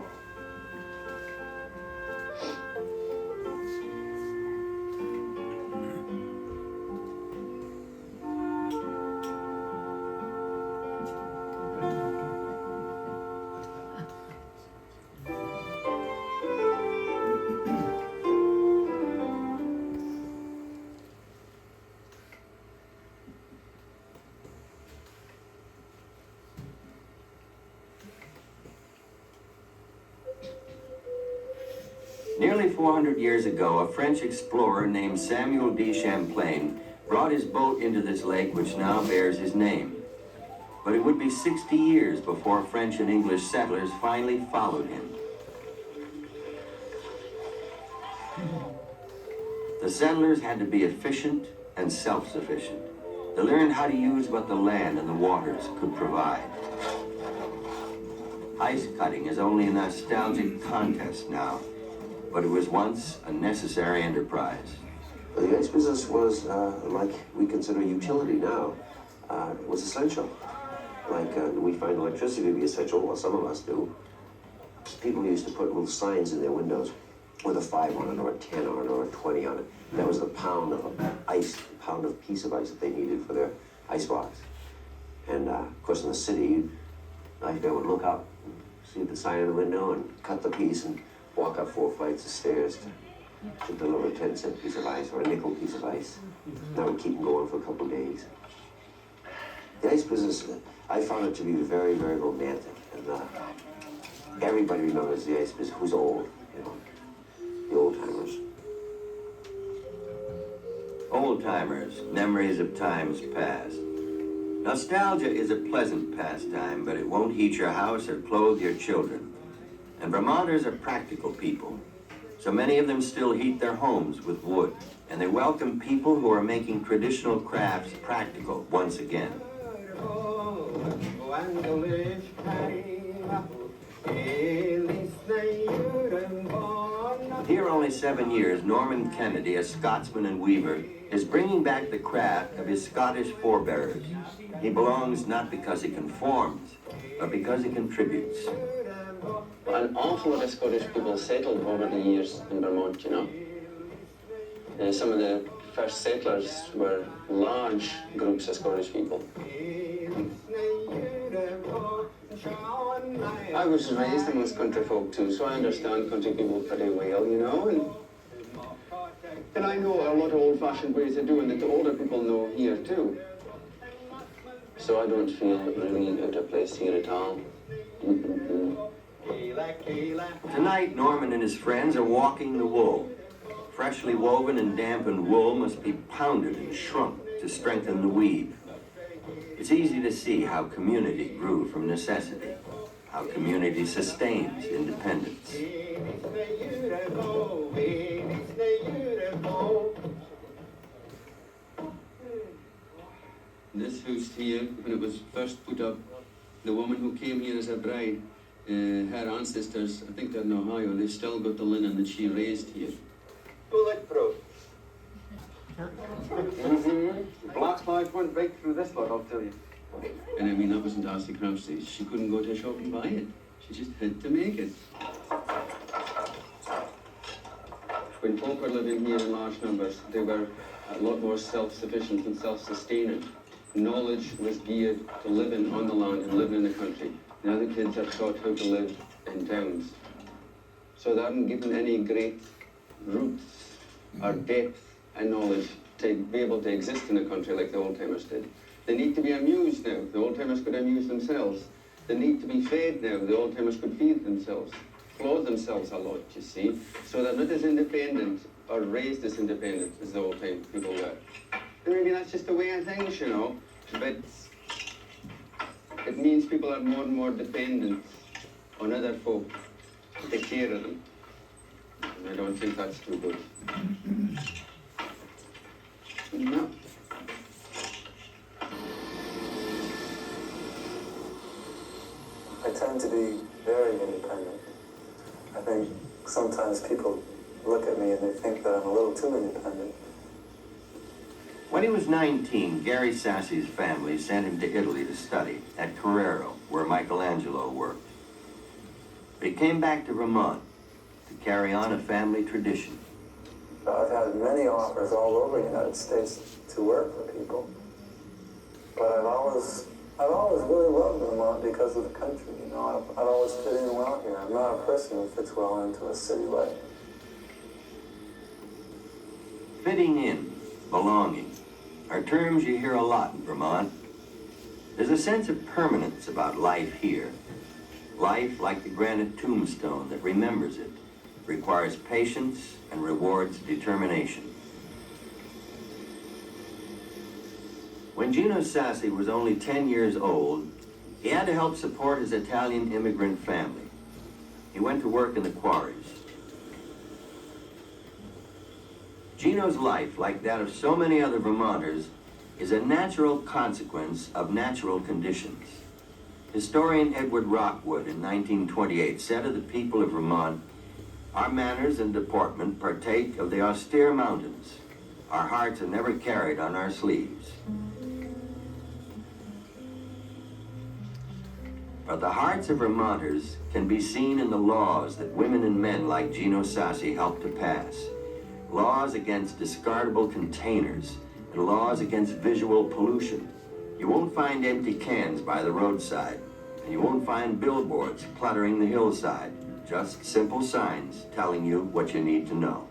Nearly 400 years ago, a French explorer named Samuel de Champlain brought his boat into this lake which now bears his name. But it would be 60 years before French and English settlers finally followed him. The settlers had to be efficient and self-sufficient. They learned how to use what the land and the waters could provide. Ice cutting is only a nostalgic contest now, but it was once a necessary enterprise. The ice business was, like we consider utility now, was essential. Like we find electricity to be essential, well, some of us do. People used to put little signs in their windows with a 5 on it, or a 10 on it, or a 20 on it. That was the pound of ice, pound of piece of ice that they needed for their ice box. And of course in the city, I would look up, see the sign in the window, and cut the piece and walk up 4 flights of stairs to deliver a 10-cent piece of ice or a nickel piece of ice. And that would keep them going for a couple of days. The ice business, I found it to be very, very romantic. And everybody remembers the ice business who's old, you know, the old timers. Old timers, memories of times past. Nostalgia is a pleasant pastime, but it won't heat your house or clothe your children. And Vermonters are practical people. So many of them still heat their homes with wood, and they welcome people who are making traditional crafts practical once again. Here only 7 years, Norman Kennedy, a Scotsman and weaver, is bringing back the craft of his Scottish forebears. He belongs not because he conforms, but because he contributes. An awful lot of Scottish people settled over the years in Vermont, you know. Some of the first settlers were large groups of Scottish people. I was raised amongst country folk too, so I understand country people pretty well, you know. And I know a lot of old-fashioned ways of doing it that older people know here too. So I don't feel really out of place here at all. Tonight, Norman and his friends are walking the wool. Freshly woven and dampened wool must be pounded and shrunk to strengthen the weave. It's easy to see how community grew from necessity, how community sustains independence. This house here, when it was first put up, the woman who came here as a bride, her ancestors, I think they're in Ohio, they've still got the linen that she raised here. Bulletproof. Black light went right through this lot, I'll tell you. And I mean, that wasn't Darcy Crabtree. She couldn't go to a shop and buy it. She just had to make it. When folk were living here in large numbers, they were a lot more self-sufficient and self-sustaining. Knowledge was geared to living on the land and living in the country. Now the kids are taught how to live in towns. So they aren't given any great roots or depth and knowledge to be able to exist in a country like the old-timers did. They need to be amused now. The old-timers could amuse themselves. They need to be fed now. The old-timers could feed themselves, clothe themselves a lot, you see. So they're not as independent or raised as independent as the old-time people were. And maybe that's just the way of things, you know. But it means people are more and more dependent on other folk to take care of them. And I don't think that's too good. No. I tend to be very independent. I think sometimes people look at me and they think that I'm a little too independent. When he was 19, Gary Sassy's family sent him to Italy to study at Carraro, where Michelangelo worked. But he came back to Vermont to carry on a family tradition. I've had many offers all over the United States to work for people, but I've always really loved Vermont because of the country. You know, I've always fit in well here. I'm not a person who fits well into a city life. Fitting in, belonging, are terms you hear a lot in Vermont. There's a sense of permanence about life here. Life, like the granite tombstone that remembers it, requires patience and rewards determination. When Gino Sassi was only 10 years old, he had to help support his Italian immigrant family. He went to work in the quarries. Gino's life, like that of so many other Vermonters, is a natural consequence of natural conditions. Historian Edward Rockwood in 1928 said of the people of Vermont, "Our manners and deportment partake of the austere mountains. Our hearts are never carried on our sleeves." But the hearts of Vermonters can be seen in the laws that women and men like Gino Sassi helped to pass. Laws against discardable containers and laws against visual pollution. You won't find empty cans by the roadside, and you won't find billboards cluttering the hillside. Just simple signs telling you what you need to know.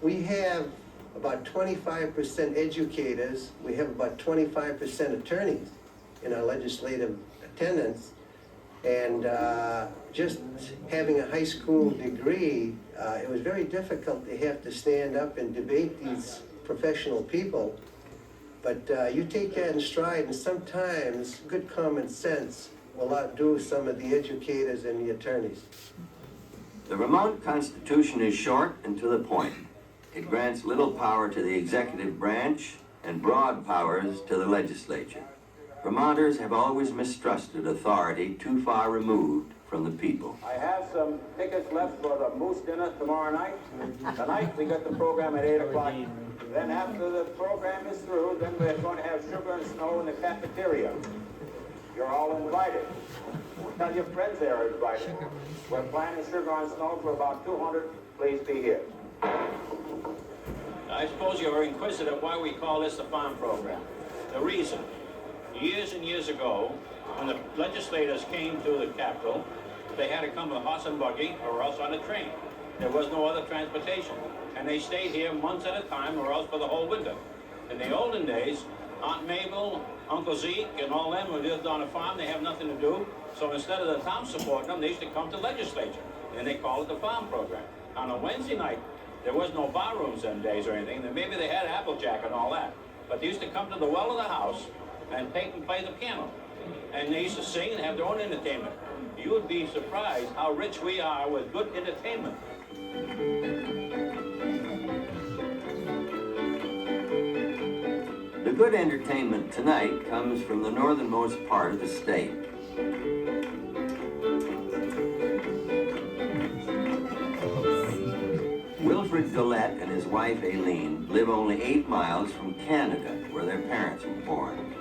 We have about 25% educators, we have about 25% attorneys in our legislative attendance, and just having a high school degree, it was very difficult to have to stand up and debate these professional people. But you take that in stride, and sometimes good common sense will outdo some of the educators and the attorneys. The Vermont Constitution is short and to the point. It grants little power to the executive branch and broad powers to the legislature. Vermonters have always mistrusted authority too far removed from the people. I have some tickets left for the Moose Dinner tomorrow night. Tonight we got the program at 8 o'clock. Then after the program is through, then we're going to have sugar and snow in the cafeteria. You're all invited. Tell your friends they're invited. We're planning sugar and snow for about 200. Please be here. I suppose you're inquisitive why we call this the farm program. The reason, years and years ago, when the legislators came to the Capitol, they had to come with a horse and buggy or else on a train. There was no other transportation. And they stayed here months at a time or else for the whole winter. In the olden days, Aunt Mabel, Uncle Zeke, and all them who lived on a farm, they have nothing to do. So instead of the town supporting them, they used to come to legislature. And they call it the farm program. On a Wednesday night, there was no bar rooms them days or anything. Maybe they had Applejack and all that. But they used to come to the well of the house and take and play the piano. And they used to sing and have their own entertainment. You would be surprised how rich we are with good entertainment. The good entertainment tonight comes from the northernmost part of the state. Wilfred Gillette and his wife Aileen live only 8 miles from Canada, where their parents were born.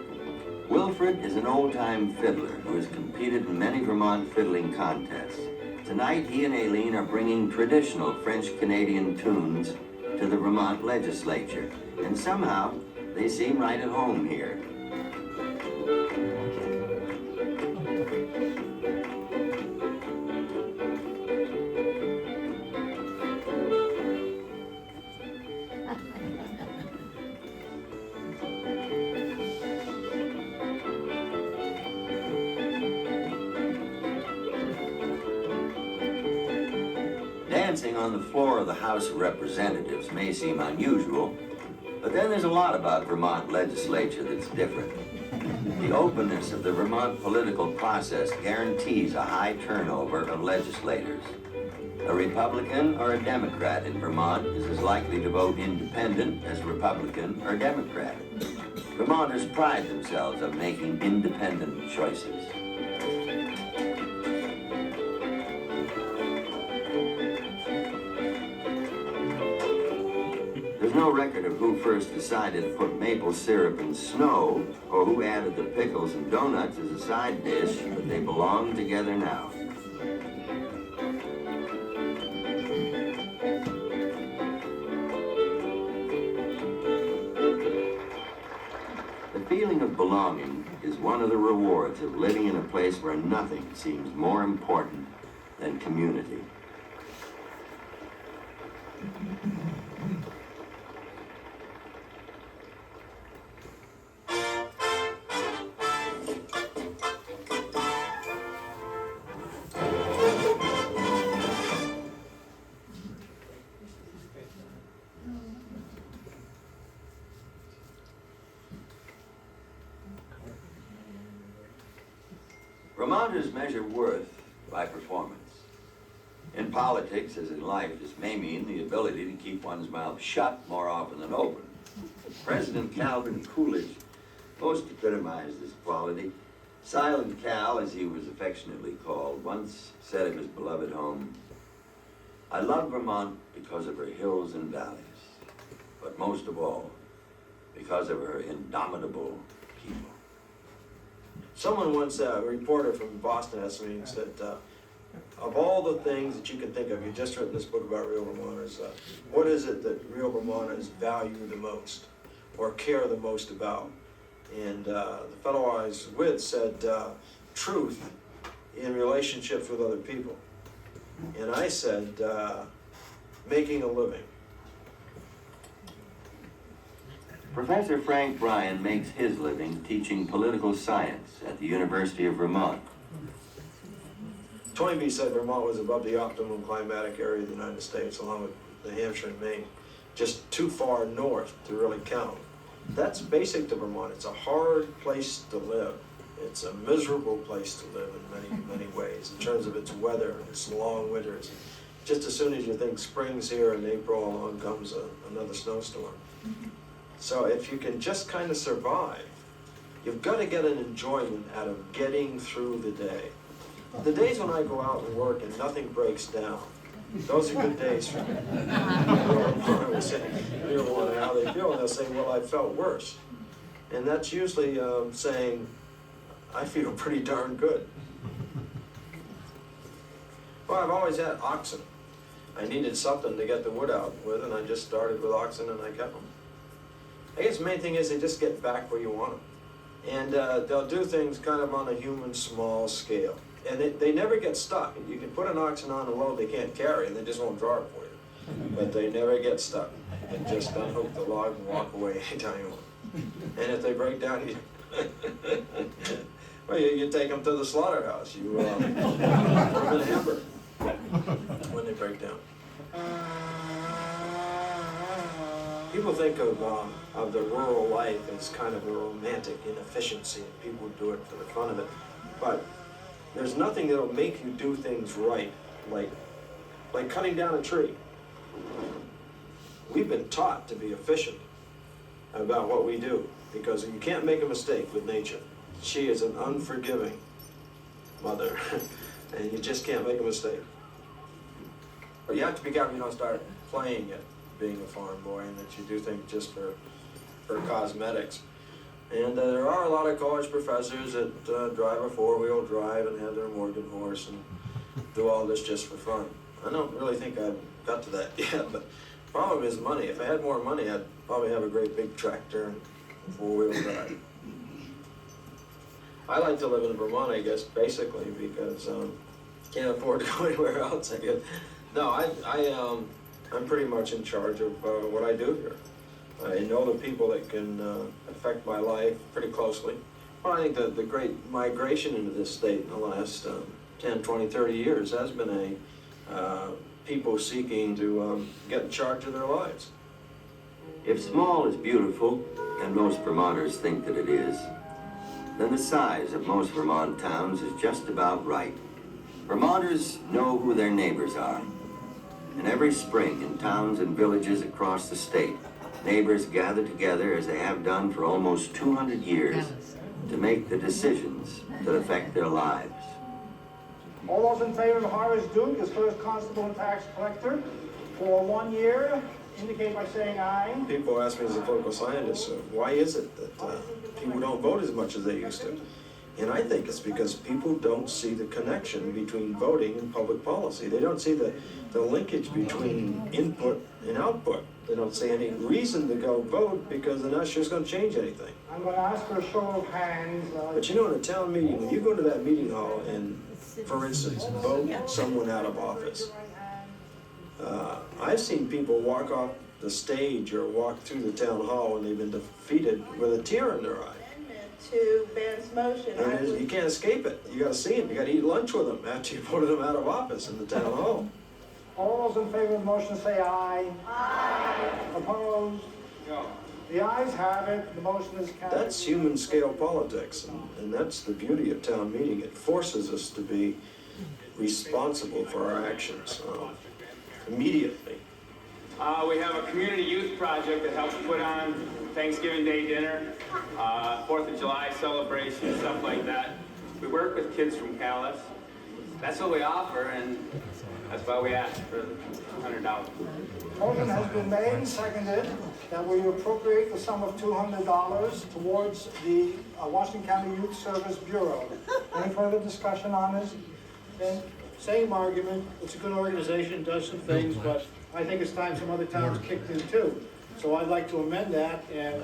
Wilfred is an old-time fiddler who has competed in many Vermont fiddling contests. Tonight, he and Aileen are bringing traditional French-Canadian tunes to the Vermont legislature, and somehow they seem right at home here. Dancing on the floor of the House of Representatives may seem unusual, but then there's a lot about Vermont legislature that's different. The openness of the Vermont political process guarantees a high turnover of legislators. A Republican or a Democrat in Vermont is as likely to vote independent as Republican or Democrat. Vermonters pride themselves on making independent choices. There's no record of who first decided to put maple syrup in snow, or who added the pickles and donuts as a side dish, but they belong together now. The feeling of belonging is one of the rewards of living in a place where nothing seems more important than community. Vermonters measure worth by performance. In politics, as in life, this may mean the ability to keep one's mouth shut more often than open. President Calvin Coolidge most epitomized this quality. Silent Cal, as he was affectionately called, once said of his beloved home, "I love Vermont because of her hills and valleys, but most of all, because of her indomitable people." Someone once, a reporter from Boston asked me and said, of all the things that you can think of, you just written this book about real Vermonters, what is it that real Vermonters value the most or care the most about? And the fellow I was with said, truth in relationships with other people. And I said, making a living. Professor Frank Bryan makes his living teaching political science at the University of Vermont. Toynbee said Vermont was above the optimum climatic area of the United States, along with New Hampshire and Maine, just too far north to really count. That's basic to Vermont. It's a hard place to live. It's a miserable place to live in many, many ways, in terms of its weather, its long winters. Just as soon as you think spring's here in April, along comes another snowstorm. So if you can just kind of survive, you've got to get an enjoyment out of getting through the day. The days when I go out and work and nothing breaks down, those are good days for me. I will say, you don't want how they feel, and they'll say, well, I felt worse. And that's usually saying, I feel pretty darn good. Well, I've always had oxen. I needed something to get the wood out with, and I just started with oxen and I kept them. I guess the main thing is they just get back where you want them. And they'll do things kind of on a human small scale. And they never get stuck. You can put an oxen on a load they can't carry and they just won't draw it for you. But they never get stuck. And just unhook the log and walk away anytime you want. And if they break down, well, you take them to the slaughterhouse. You put them in a hamper when they break down. People think of the rural life as kind of a romantic inefficiency, and people do it for the fun of it. But there's nothing that'll make you do things right, like cutting down a tree. We've been taught to be efficient about what we do, because you can't make a mistake with nature. She is an unforgiving mother, and you just can't make a mistake. But you have to be careful you don't start playing it, being a farm boy, and that you do things just for cosmetics. And there are a lot of college professors that drive a four-wheel drive and have their Morgan horse and do all this just for fun. I don't really think I've got to that yet, but the problem is money. If I had more money, I'd probably have a great big tractor and four-wheel drive. I like to live in Vermont, I guess, basically, because can't afford to go anywhere else, I guess. No, I'm pretty much in charge of what I do here. I know the people that can affect my life pretty closely. Well, I think the great migration into this state in the last 10, 20, 30 years has been people seeking to get in charge of their lives. If small is beautiful, and most Vermonters think that it is, then the size of most Vermont towns is just about right. Vermonters know who their neighbors are. And every spring in towns and villages across the state, neighbors gather together as they have done for almost 200 years to make the decisions that affect their lives. All those in favor of Horace Duke as first constable and tax collector for 1 year, indicate by saying aye. People ask me as a political scientist, why is it that people don't vote as much as they used to? And I think it's because people don't see the connection between voting and public policy. They don't see the linkage between input and output. They don't see any reason to go vote because they're not sure it's going to change anything. I'm going to ask for a show of hands. But you know, in a town meeting, when you go to that meeting hall and, for instance, vote someone out of office, I've seen people walk off the stage or walk through the town hall when they've been defeated with a tear in their eye. To Ben's motion. And you can't escape it. You got to see him. You got to eat lunch with him after you voted him out of office in the town hall. All those in favor of the motion say aye. Aye. Opposed? No. The ayes have it, the motion is carried. That's human scale politics, and that's the beauty of town meeting. It forces us to be responsible for our actions immediately. We have a community youth project that helps put on Thanksgiving Day dinner, 4th of July celebration, stuff like that. We work with kids from Calais. That's what we offer, and that's why we ask for $200. Motion has been made and seconded that we appropriate the sum of $200 towards the Washington County Youth Service Bureau. Any further discussion on this? Then, same argument, it's a good organization, does some things, but I think it's time some other towns kicked in too. So I'd like to amend that and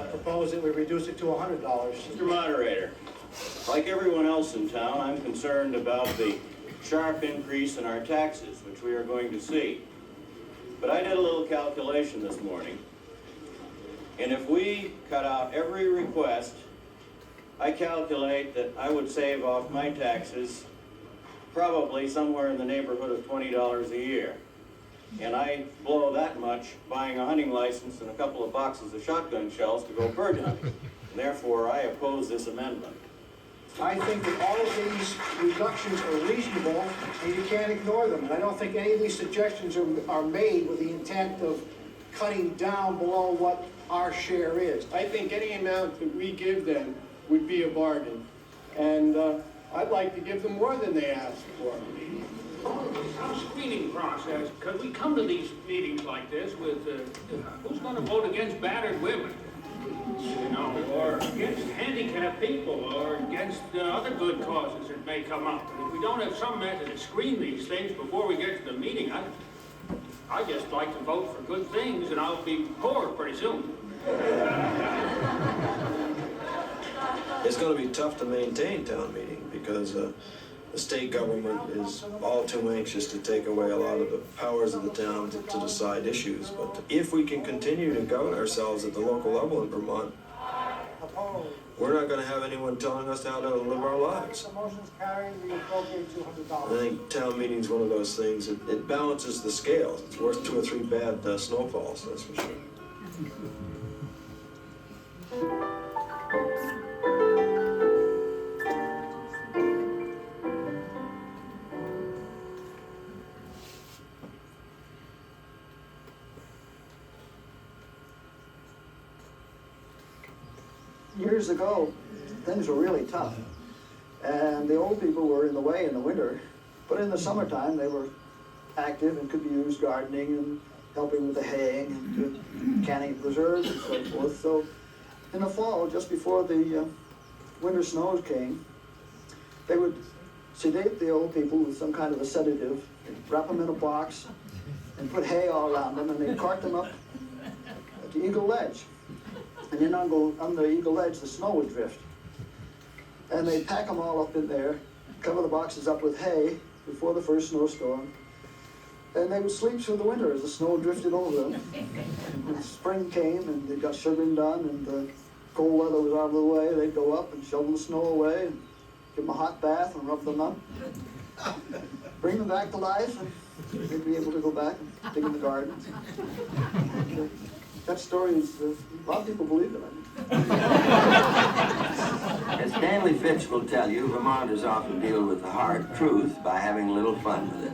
propose that we reduce it to $100. Mr. Moderator, like everyone else in town, I'm concerned about the sharp increase in our taxes, which we are going to see. But I did a little calculation this morning, and if we cut out every request, I calculate that I would save off my taxes probably somewhere in the neighborhood of $20 a year. And I blow that much buying a hunting license and a couple of boxes of shotgun shells to go bird hunting. And therefore, I oppose this amendment. I think that all of these reductions are reasonable and you can't ignore them. And I don't think any of these suggestions are made with the intent of cutting down below what our share is. I think any amount that we give them would be a bargain. And I'd like to give them more than they ask for. Our screening process, because we come to these meetings like this with, who's going to vote against battered women? You know, or against handicapped people, or against other good causes that may come up. And if we don't have some method to screen these things before we get to the meeting, I just like to vote for good things, and I'll be poor pretty soon. It's going to be tough to maintain town meeting because the state government is all too anxious to take away a lot of the powers of the town to decide issues. But if we can continue to govern ourselves at the local level in Vermont, we're not going to have anyone telling us how to live our lives. The motion's carried, we appropriate $200. I think town meeting's one of those things, it balances the scales. It's worth 2 or 3 bad snowfalls, that's for sure. Years ago, things were really tough, and the old people were in the way in the winter, but in the summertime they were active and could be used gardening and helping with the haying and canning preserves and so forth. So in the fall, just before the winter snows came, they would sedate the old people with some kind of a sedative, wrap them in a box, and put hay all around them, and they'd cart them up to Eagle Ledge. And then on the Eagle Ledge, the snow would drift. And they'd pack them all up in there, cover the boxes up with hay before the first snowstorm, and they would sleep through the winter as the snow drifted over them. And when spring came and they got sugaring done and the cold weather was out of the way, they'd go up and shovel the snow away and give them a hot bath and rub them up, bring them back to life, and they'd be able to go back and dig in the garden. That story is, a lot of people believe it. As Stanley Fitch will tell you, Vermonters often deal with the hard truth by having a little fun with it.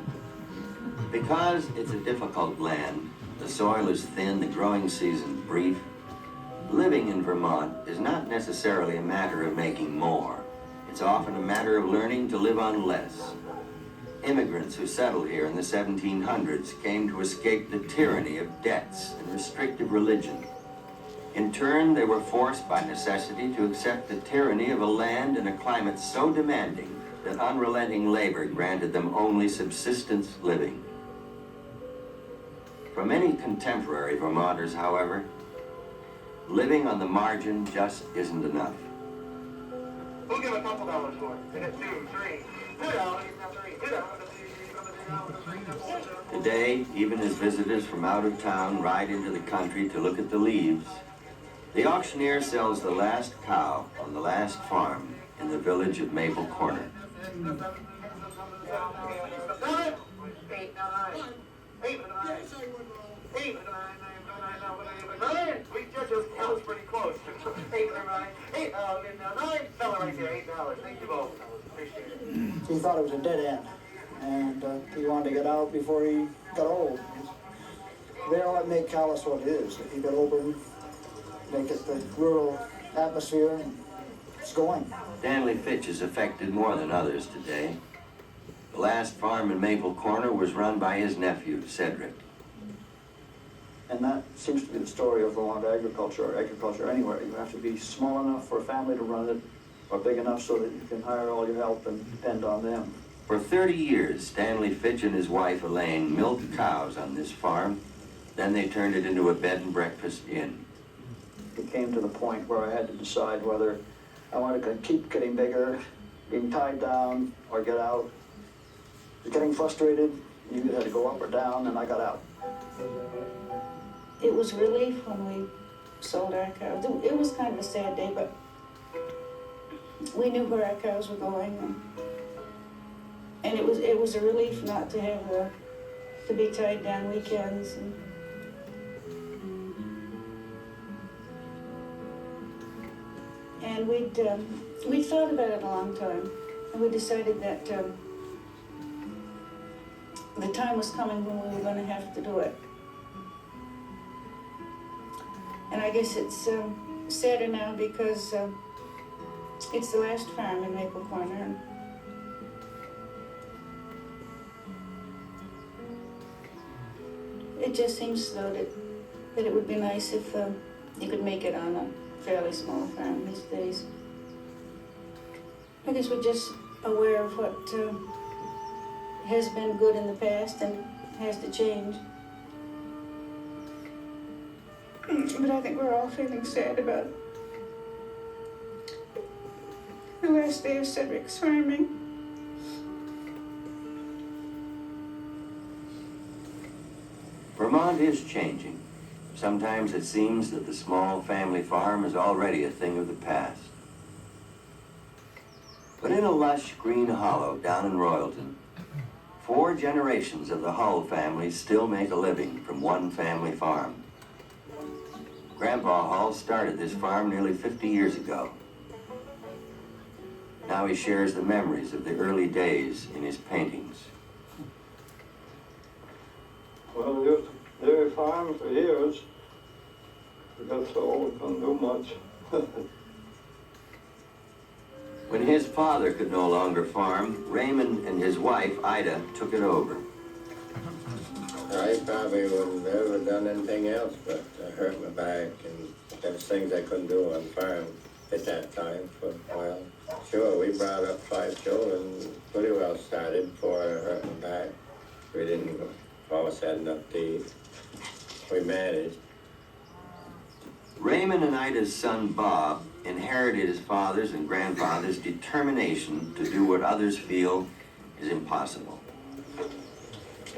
Because it's a difficult land, the soil is thin, the growing season brief, living in Vermont is not necessarily a matter of making more. It's often a matter of learning to live on less. Immigrants who settled here in the 1700s came to escape the tyranny of debts and restrictive religion. In turn, they were forced by necessity to accept the tyranny of a land and a climate so demanding that unrelenting labor granted them only subsistence living. For many contemporary Vermonters, however, living on the margin just isn't enough. We'll give a couple dollars for it. And it's 2, 3, $2, Today, even as visitors from out of town ride into the country to look at the leaves, the auctioneer sells the last cow on the last farm in the village of Maple Corner. We just he thought it was a dead end, and he wanted to get out before he got old. They all make Calais what it is. If you get open, make it the rural atmosphere, and it's going. Stanley Fitch is affected more than others today. The last farm in Maple Corner was run by his nephew, Cedric. And that seems to be the story of Vermont agriculture, or agriculture anywhere. You have to be small enough for a family to run it, or big enough so that you can hire all your help and depend on them. For 30 years, Stanley Fitch and his wife, Elaine, milked cows on this farm. Then they turned it into a bed and breakfast inn. It came to the point where I had to decide whether I wanted to keep getting bigger, being tied down, or get out. I was getting frustrated. You either had to go up or down, and I got out. It was relief when we sold our cows. It was kind of a sad day, but we knew where our cows were going, and it was a relief not to have to be tied down weekends. And we'd thought about it a long time, and we decided that the time was coming when we were going to have to do it. And I guess it's sadder now because it's the last farm in Maple Corner. It just seems though that it would be nice if you could make it on a fairly small farm these days. I guess we're just aware of what has been good in the past and has to change. But I think we're all feeling sad about the last day of Cedric's farming. Vermont is changing. Sometimes it seems that the small family farm is already a thing of the past. But in a lush green hollow down in Royalton, 4 generations of the Hull family still make a living from one family farm. Grandpa Hull started this farm nearly 50 years ago. Now he shares the memories of the early days in his paintings. Well, we used to dairy farm for years. We got so old, we couldn't do much. When his father could no longer farm, Raymond and his wife, Ida, took it over. I probably wouldn't have ever done anything else but hurt my back, and there was things I couldn't do on the farm at that time for a while. Sure, we brought up 5 children pretty well started before I hurt my back. We didn't always had enough to eat. We managed. Raymond and Ida's son, Bob, inherited his father's and grandfather's determination to do what others feel is impossible.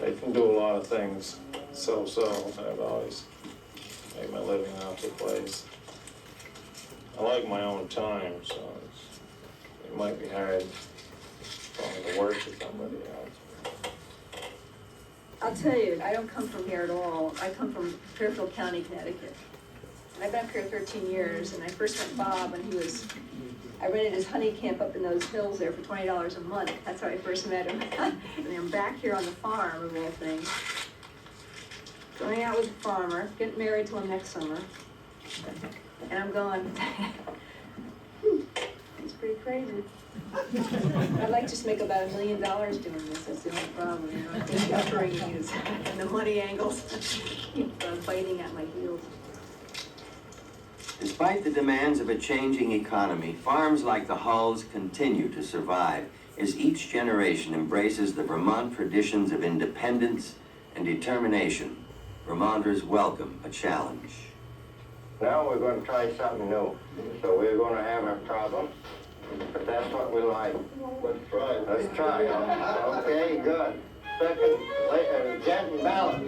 I can do a lot of things so-so. I've always made my living off the place. I like my own time, so it might be hard for me to work with somebody else. I'll tell you, I don't come from here at all. I come from Fairfield County, Connecticut. And I've been up here 13 years, and I first met Bob when I rented his honey camp up in those hills there for $20 a month. That's how I first met him. And I'm back here on the farm, of all things. Going out with a farmer, getting married to him next summer. And I'm going, it's pretty crazy. I'd like to just make about $1 million doing this. That's the only problem. You know, the upbringing is, and the money angles keep biting at my heels. Despite the demands of a changing economy, farms like the Hulls continue to survive as each generation embraces the Vermont traditions of independence and determination. Vermonters welcome a challenge. Now we're going to try something new. So we're going to have a problem, but that's what we like. Let's try. Let's try. Okay, good. Second, jet and balance.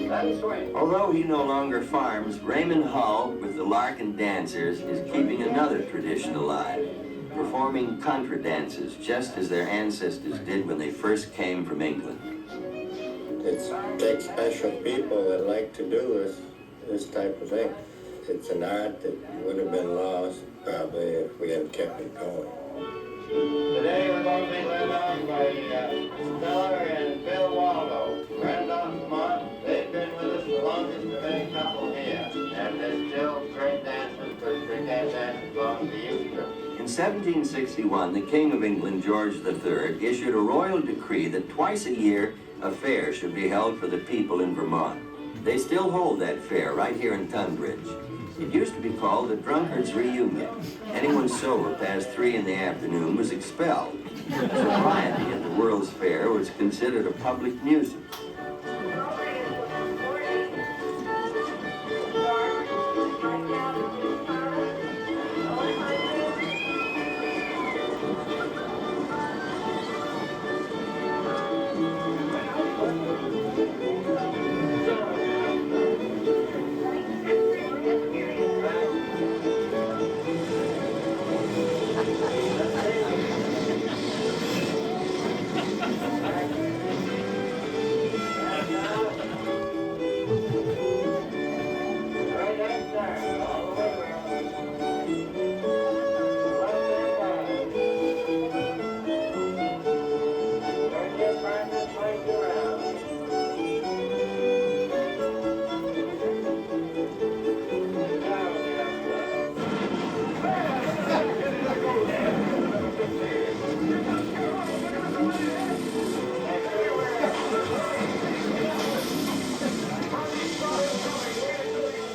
That's swing. Although he no longer farms, Raymond Hull, with the Larkin Dancers, is keeping another tradition alive, performing contra dances just as their ancestors did when they first came from England. It takes special people that like to do this type of thing. It's an art that would have been lost probably if we hadn't kept it going. Today we're going to be led on by Stella and Bill Waldo, right off Vermont. They've been with us the longest of any couple here. And they're still great dancers because they can't dance as long as they used to. In 1761, the King of England, George III, issued a royal decree that twice a year a fair should be held for the people in Vermont. They still hold that fair right here in Tunbridge. It used to be called the Drunkard's Reunion. Anyone sober past 3 in the afternoon was expelled. Sobriety at the World's Fair was considered a public nuisance.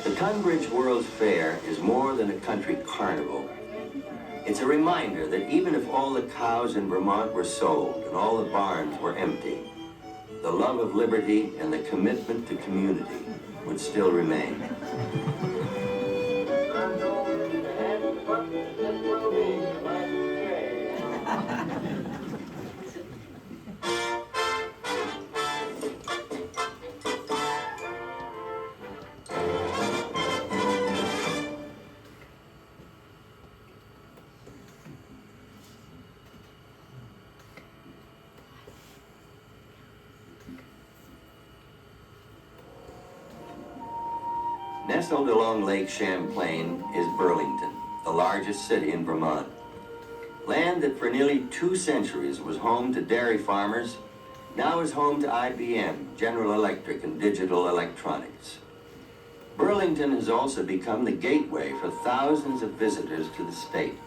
The Tunbridge World's Fair is more than a country carnival. It's a reminder that even if all the cows in Vermont were sold and all the barns were empty, the love of liberty and the commitment to community would still remain. Nestled along Lake Champlain is Burlington, the largest city in Vermont. Land that for nearly 2 centuries was home to dairy farmers, now is home to IBM, General Electric, and Digital Electronics. Burlington has also become the gateway for thousands of visitors to the state.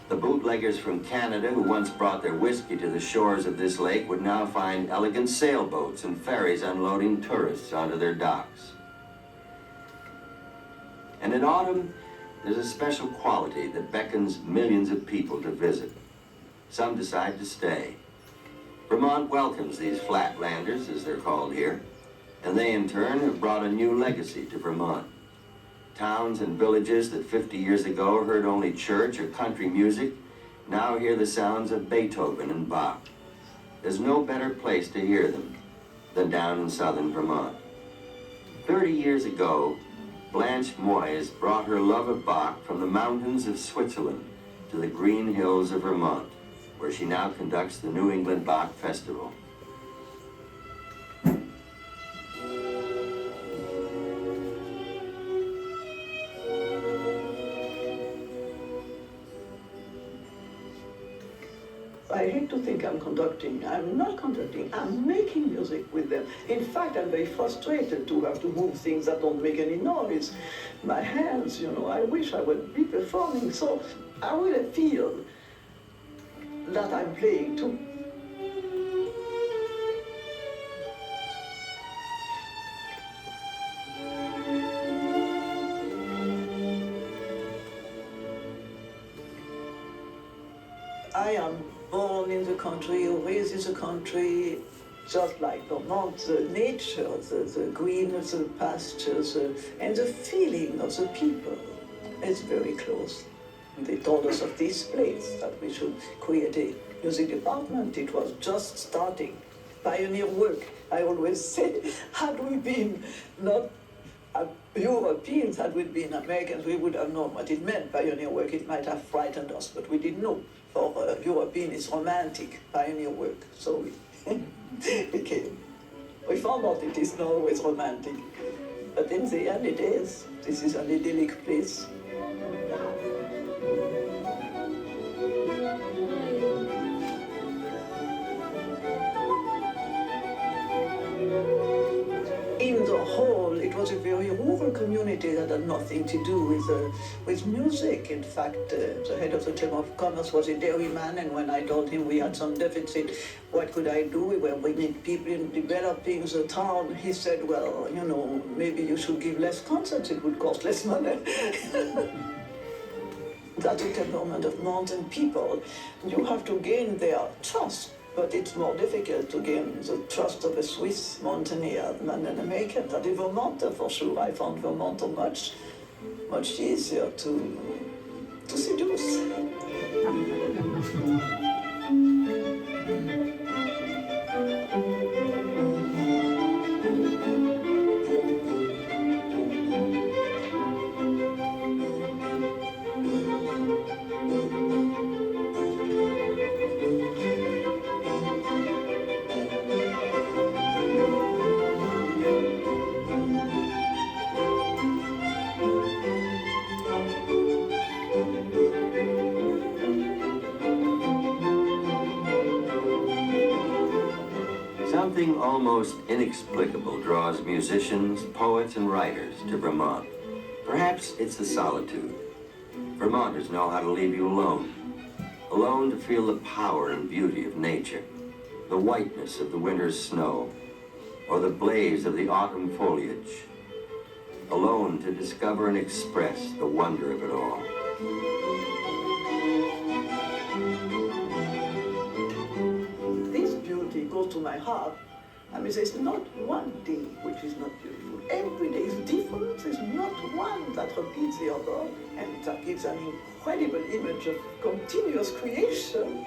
The bootleggers from Canada who once brought their whiskey to the shores of this lake would now find elegant sailboats and ferries unloading tourists onto their docks. And in autumn, there's a special quality that beckons millions of people to visit. Some decide to stay. Vermont welcomes these flatlanders, as they're called here, and they in turn have brought a new legacy to Vermont. Towns and villages that 50 years ago heard only church or country music now hear the sounds of Beethoven and Bach. There's no better place to hear them than down in southern Vermont. 30 years ago, Blanche Moyes brought her love of Bach from the mountains of Switzerland to the green hills of Vermont, where she now conducts the New England Bach Festival. I hate to think I'm conducting. I'm not conducting. I'm making music with them. In fact, I'm very frustrated to have to move things that don't make any noise. My hands, you know, I wish I would be performing. So I really feel that I'm playing too. I am born in the country, raised in the country, just like Vermont, the nature, the green, the pastures, and the feeling of the people is very close. They told us of this place, that we should create a music department. It was just starting, pioneer work. I always say, had we been not Europeans, had we been Americans, we would have known what it meant, pioneer work. It might have frightened us, but we didn't know. For European, it's romantic, pioneer work. So we came. We found out it is not always romantic. But in the end, it is. This is an idyllic place. whole, it was a very rural community that had nothing to do with music. In fact, the head of the Chamber of Commerce was a dairyman, and when I told him we had some deficit, what could I do? We were bringing people in, developing the town. He said, well, you know, maybe you should give less concerts, it would cost less money. That's the temperament of mountain people. You have to gain their trust, but it's more difficult to gain the trust of a Swiss mountaineer than an American. That a Vermonter, for sure. I found Vermonter much easier to seduce. Something almost inexplicable draws musicians, poets, and writers to Vermont. Perhaps it's the solitude. Vermonters know how to leave you alone. Alone to feel the power and beauty of nature, the whiteness of the winter's snow, or the blaze of the autumn foliage. Alone to discover and express the wonder of it all. Goes to my heart. I mean, there's not one day which is not beautiful. Every day is different. There's not one that repeats the other, and that gives an incredible image of continuous creation.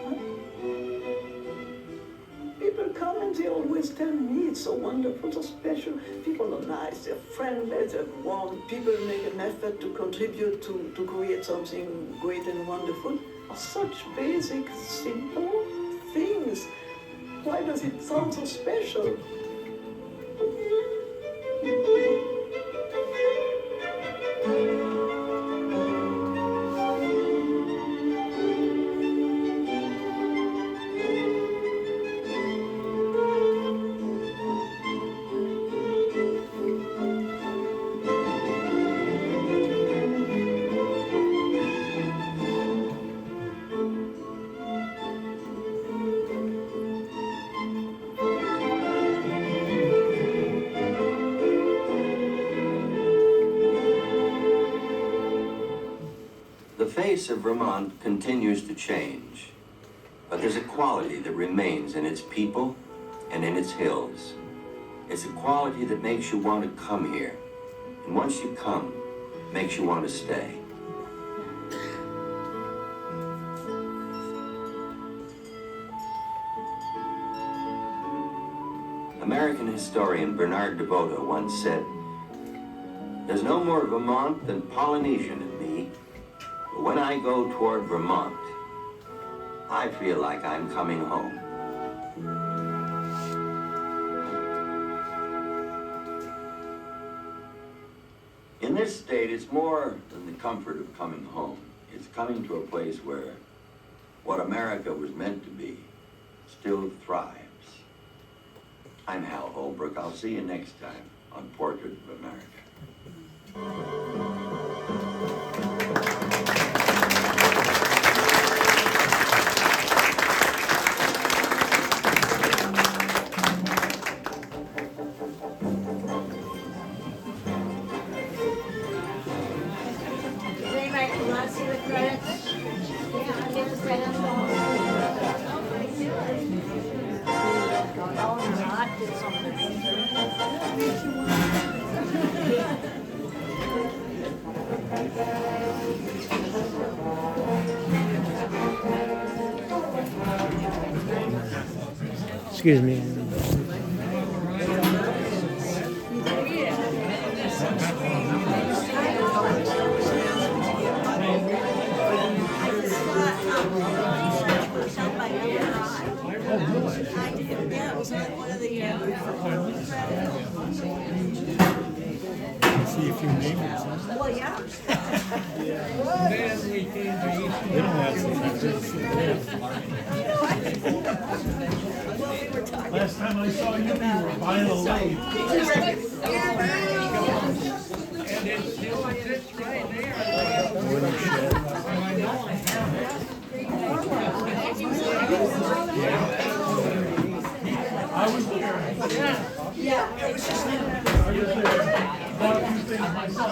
People come and they always tell me it's so wonderful, so special. People are nice, they're friendly, they're warm. People make an effort to contribute to create something great and wonderful. Such basic, simple things. Why does it sound so special? The face of Vermont continues to change, but there's a quality that remains in its people and in its hills. It's a quality that makes you want to come here, and once you come, makes you want to stay. American historian Bernard DeVoto once said, "There's no more Vermont than Polynesian in me. But when I go toward Vermont, I feel like I'm coming home." In this state, it's more than the comfort of coming home. It's coming to a place where what America was meant to be still thrives. I'm Hal Holbrook. I'll see you next time on Portrait of America. Excuse me. See a few neighbors. Well, yeah. They don't have some. Last time I saw you, you were buying a lathe. And it still sits right there. I was there. Yeah. It was just. I was there. Bought a few things myself.